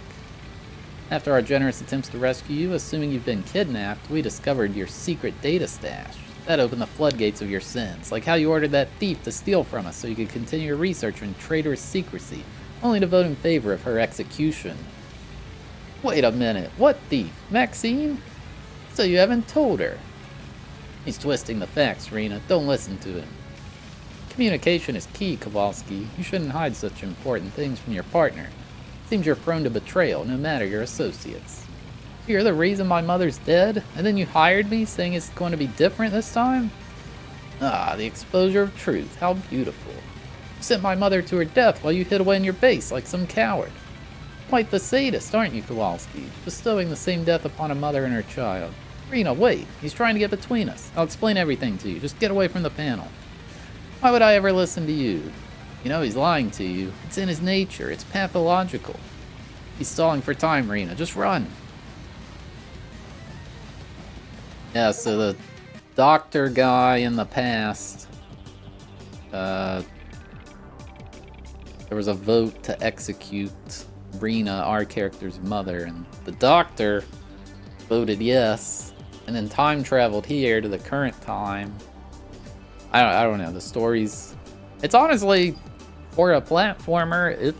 After our generous attempts to rescue you, assuming you've been kidnapped, we discovered your secret data stash. That opened the floodgates of your sins, like how you ordered that thief to steal from us so you could continue your research in traitorous secrecy, only to vote in favor of her execution. Wait a minute, what thief? Maxine? So you haven't told her? He's twisting the facts, Rena. Don't listen to him. Communication is key, Kowalski. You shouldn't hide such important things from your partner. Seems you're prone to betrayal, no matter your associates. You're the reason my mother's dead, and then you hired me, saying it's going to be different this time? Ah, the exposure of truth. How beautiful. You sent my mother to her death while you hid away in your base like some coward. Quite the sadist, aren't you, Kowalski? Bestowing the same death upon a mother and her child. Rena, wait. He's trying to get between us. I'll explain everything to you. Just get away from the panel. Why would I ever listen to you? You know he's lying to you. It's in his nature. It's pathological. He's stalling for time, Rena. Just run. Yeah, so the doctor guy in the past, there was a vote to execute Rena, our character's mother, and the doctor voted yes, and then time traveled here to the current time. I don't know, the story's... It's honestly... For a platformer,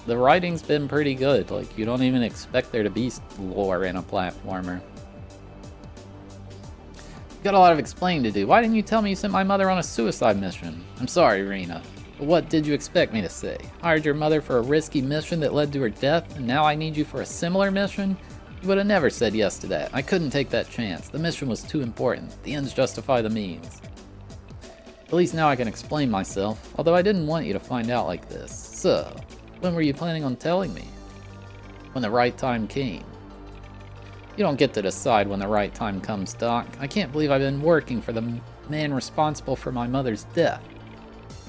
the writing's been pretty good. Like, you don't even expect there to be lore in a platformer. Got a lot of explaining to do. Why didn't you tell me you sent my mother on a suicide mission? I'm sorry, Rena. But what did you expect me to say? Hired your mother for a risky mission that led to her death, and now I need you for a similar mission? You would have never said yes to that. I couldn't take that chance. The mission was too important. The ends justify the means. At least now I can explain myself, although I didn't want you to find out like this. So, when were you planning on telling me? When the right time came. You don't get to decide when the right time comes, Doc. I can't believe I've been working for the man responsible for my mother's death.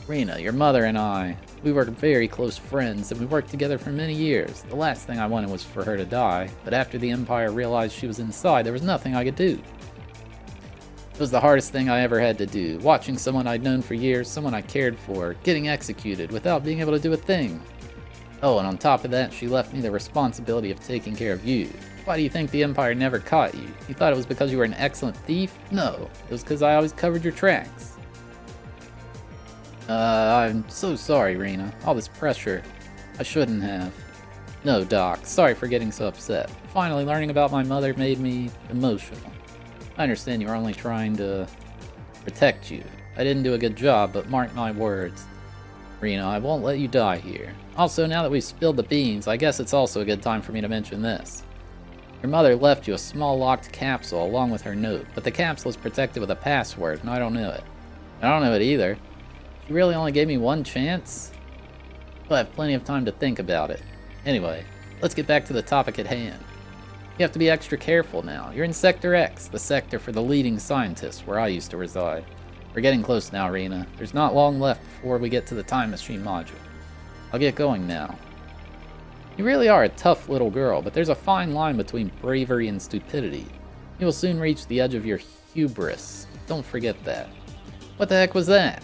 Rena, your mother and I, we were very close friends, and we worked together for many years. The last thing I wanted was for her to die, but after the Empire realized she was inside, there was nothing I could do. It was the hardest thing I ever had to do, watching someone I'd known for years, someone I cared for, getting executed without being able to do a thing. Oh, and on top of that, she left me the responsibility of taking care of you. Why do you think the Empire never caught you? You thought it was because you were an excellent thief? No, it was because I always covered your tracks. I'm so sorry, Rena. All this pressure. I shouldn't have. No, Doc. Sorry for getting so upset. Finally, learning about my mother made me emotional. I understand you were only trying to protect you. I didn't do a good job, but mark my words. Rena, I won't let you die here. Also, now that we've spilled the beans, I guess it's also a good time for me to mention this. Your mother left you a small locked capsule along with her note, but the capsule is protected with a password, and I don't know it. I don't know it either. She really only gave me one chance? But I have plenty of time to think about it. Anyway, let's get back to the topic at hand. You have to be extra careful now. You're in Sector X, the sector for the leading scientists, where I used to reside. We're getting close now, Rena. There's not long left before we get to the time machine module. I'll get going now. You really are a tough little girl, but there's a fine line between bravery and stupidity. You will soon reach the edge of your hubris. Don't forget that. What the heck was that?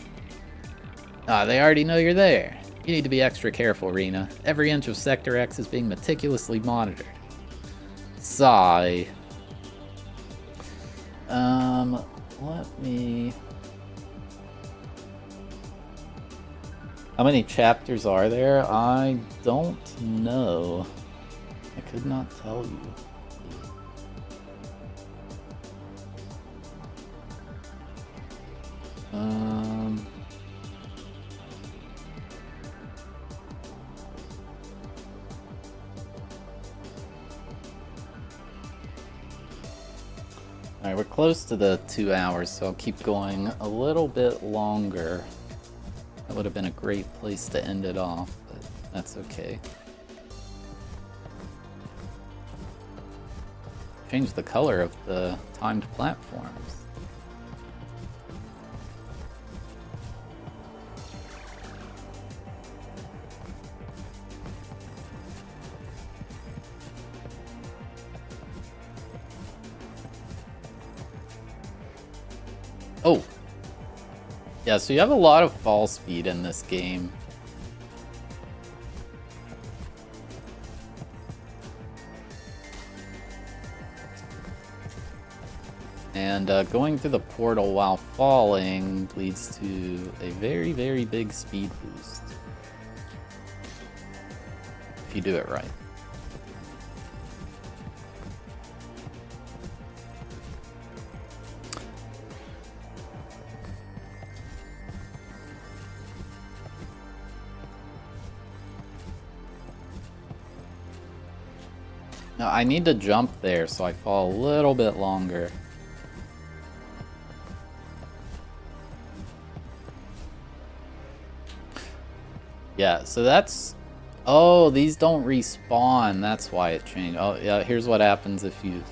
Ah, they already know you're there. You need to be extra careful, Rena. Every inch of Sector X is being meticulously monitored. Sigh. Let me... How many chapters are there? I don't know. I could not tell you. Alright, we're close to the 2 hours, so I'll keep going a little bit longer. That would have been a great place to end it off, but that's okay. Change the color of the timed platforms. Oh! Yeah, so you have a lot of fall speed in this game. And going through the portal while falling leads to a very, very big speed boost. If you do it right. Now, I need to jump there so I fall a little bit longer. Yeah, so that's... Oh, these don't respawn. That's why it changed. Oh, yeah, here's what happens if you...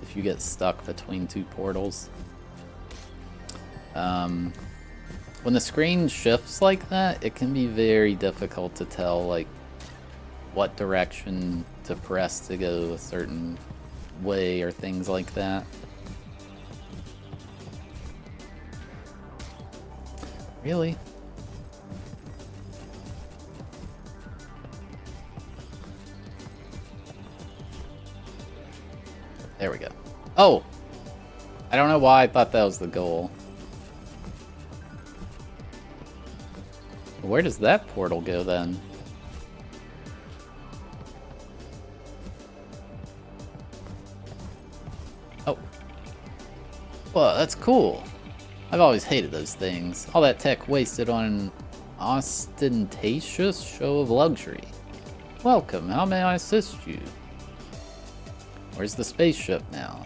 if you get stuck between two portals. When the screen shifts like that, it can be very difficult to tell, like, what direction to press to go a certain way or things like that. Really? There we go. Oh! I don't know why I thought that was the goal. Where does that portal go then? Oh. Well, that's cool. I've always hated those things. All that tech wasted on an ostentatious show of luxury. Welcome, how may I assist you? Where's the spaceship now?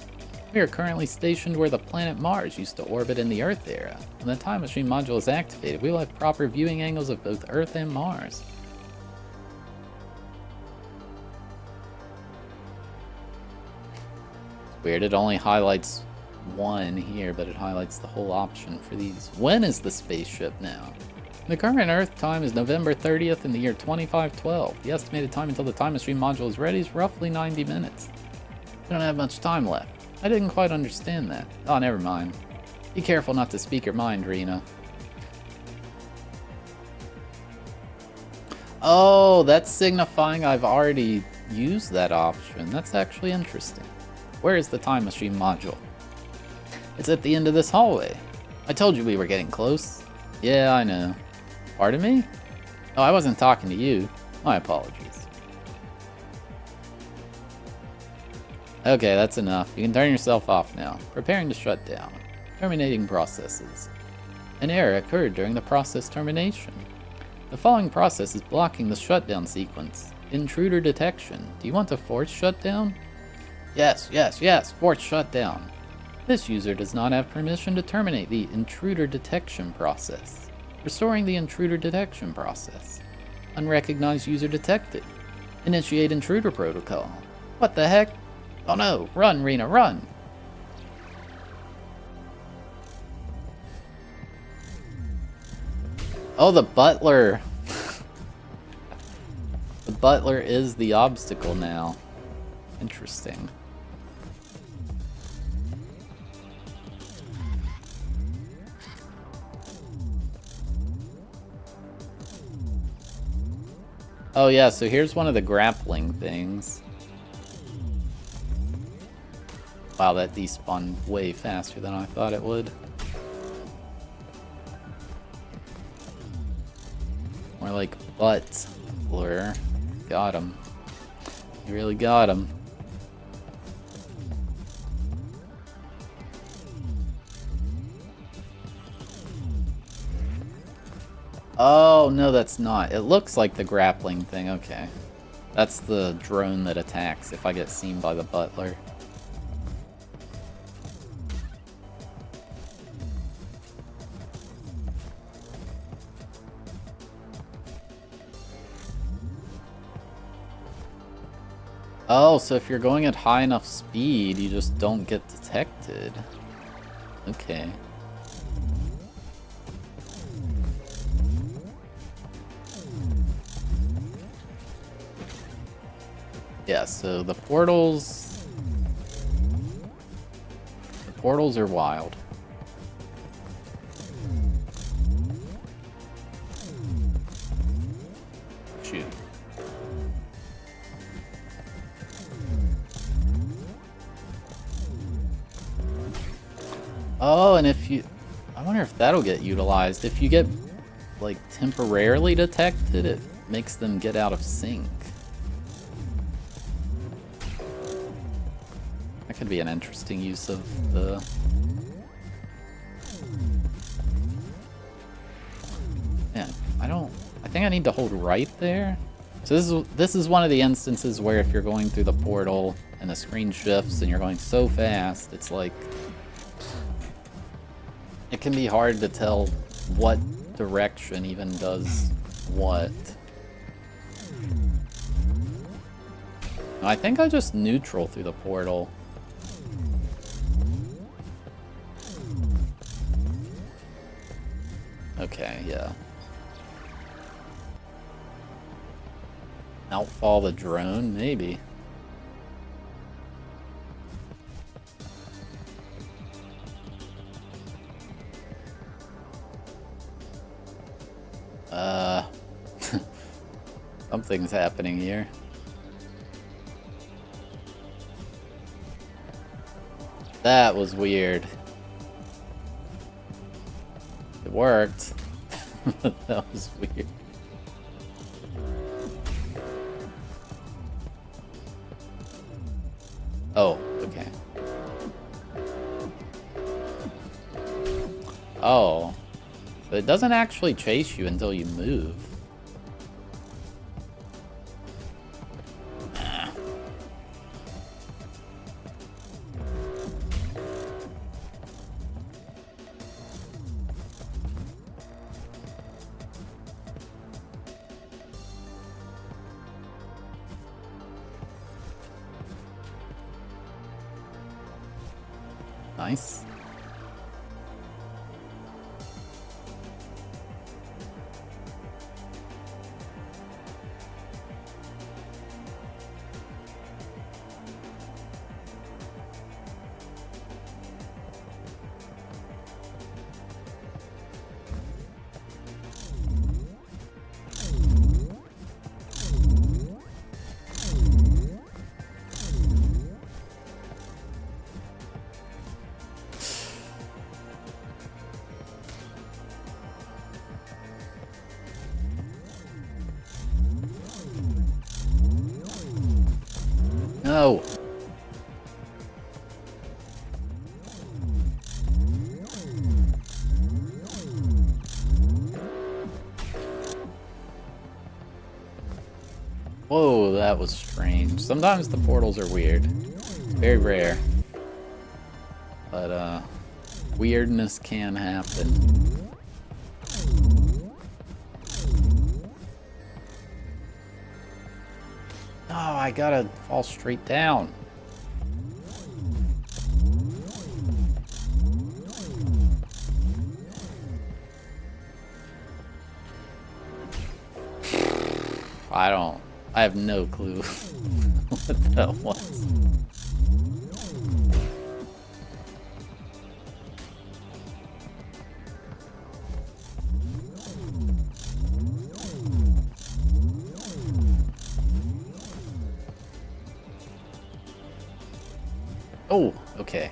We are currently stationed where the planet Mars used to orbit in the Earth era. When the time machine module is activated, we will have proper viewing angles of both Earth and Mars. It's weird, it only highlights one here, but it highlights the whole option for these. When is the spaceship now? The current Earth time is November 30th in the year 2512. The estimated time until the time machine module is ready is roughly 90 minutes. We don't have much time left. I didn't quite understand that. Oh, never mind. Be careful not to speak your mind, Rena. Oh, that's signifying I've already used that option. That's actually interesting. Where is the time machine module? It's at the end of this hallway. I told you we were getting close. Yeah, I know. Pardon me? Oh, I wasn't talking to you. My apologies. Okay, that's enough. You can turn yourself off now. Preparing to shut down. Terminating processes. An error occurred during the process termination. The following process is blocking the shutdown sequence. Intruder detection. Do you want to force shutdown? Yes, yes, yes, force shutdown. This user does not have permission to terminate the intruder detection process. Restoring the intruder detection process. Unrecognized user detected. Initiate intruder protocol. What the heck? Oh no, run, Rena, run! Oh, the butler! The butler is the obstacle now. Interesting. Oh yeah, so here's one of the grappling things. Wow, that despawned way faster than I thought it would. More like butler. Got him. You really got him. Oh, no, that's not. It looks like the grappling thing. Okay. That's the drone that attacks if I get seen by the butler. Oh, so if you're going at high enough speed, you just don't get detected. Okay. Yeah, so the portals... The portals are wild. Shoot. Oh, and if you... I wonder if that'll get utilized. If you get, like, temporarily detected, it makes them get out of sync. That could be an interesting use of the... Man, I think I need to hold right there. So this is one of the instances where if you're going through the portal and the screen shifts and you're going so fast, it's like... It can be hard to tell what direction even does what. I think I just neutral through the portal. Okay, yeah. Outfall the drone, maybe. Something's happening here. That was weird. It worked. That was weird. Oh, okay. Oh. So it doesn't actually chase you until you move. Nice. No. that was strange. Sometimes the portals are weird. Very rare. But, weirdness can happen. Oh, I gotta fall straight down. I have no clue what that was. Oh, okay.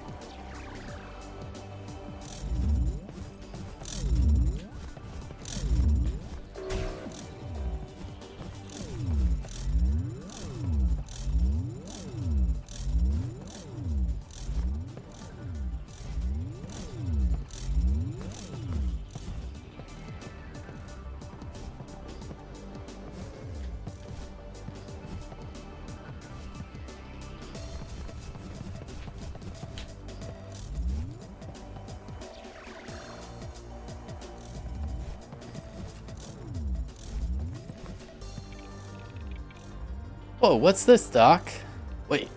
Whoa, what's this, Doc? Wait,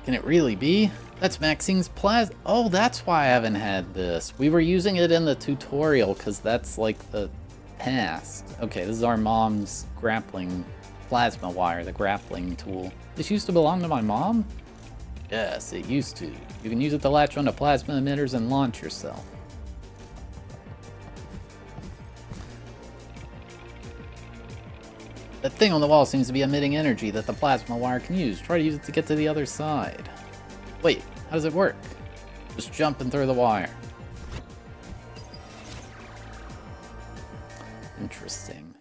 can it really be? That's Maxine's plasma. Oh, that's why I haven't had this. We were using it in the tutorial because that's like the past. Okay, this is our mom's grappling plasma wire, the grappling tool. This used to belong to my mom? Yes, it used to. You can use it to latch onto plasma emitters and launch yourself. That thing on the wall seems to be emitting energy that the plasma wire can use. Try to use it to get to the other side. Wait, how does it work? Just jump and throw the wire. Interesting.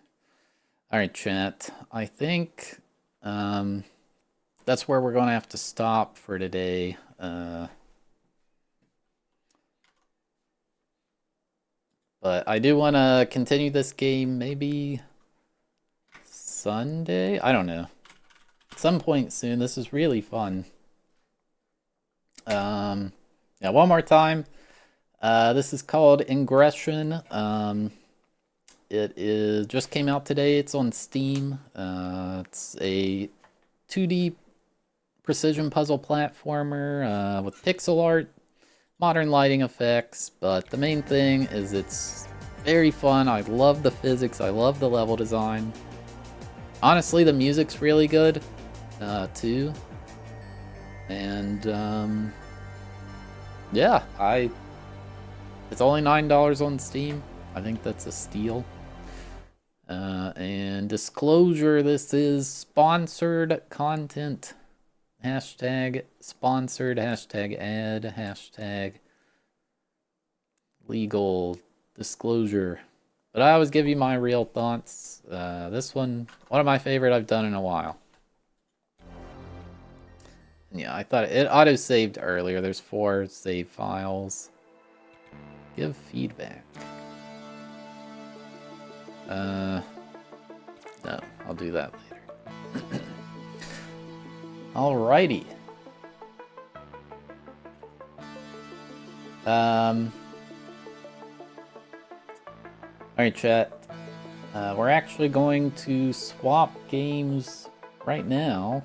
Alright, chat. I think that's where we're going to have to stop for today. But I do want to continue this game maybe Sunday? I don't know. At some point soon. This is really fun. Yeah, one more time. This is called Ingression. It just came out today. It's on Steam. It's a 2D precision puzzle platformer with pixel art, modern lighting effects, but the main thing is it's very fun. I love the physics. I love the level design. Honestly, the music's really good, too. And, yeah, it's only $9 on Steam. I think that's a steal. And disclosure, this is sponsored content. Hashtag sponsored, hashtag ad, hashtag legal disclosure. But I always give you my real thoughts. This one of my favorite I've done in a while. Yeah, I thought it auto-saved earlier. There's 4 save files. Give feedback. No, I'll do that later. Alrighty. Alright, chat. We're actually going to swap games right now.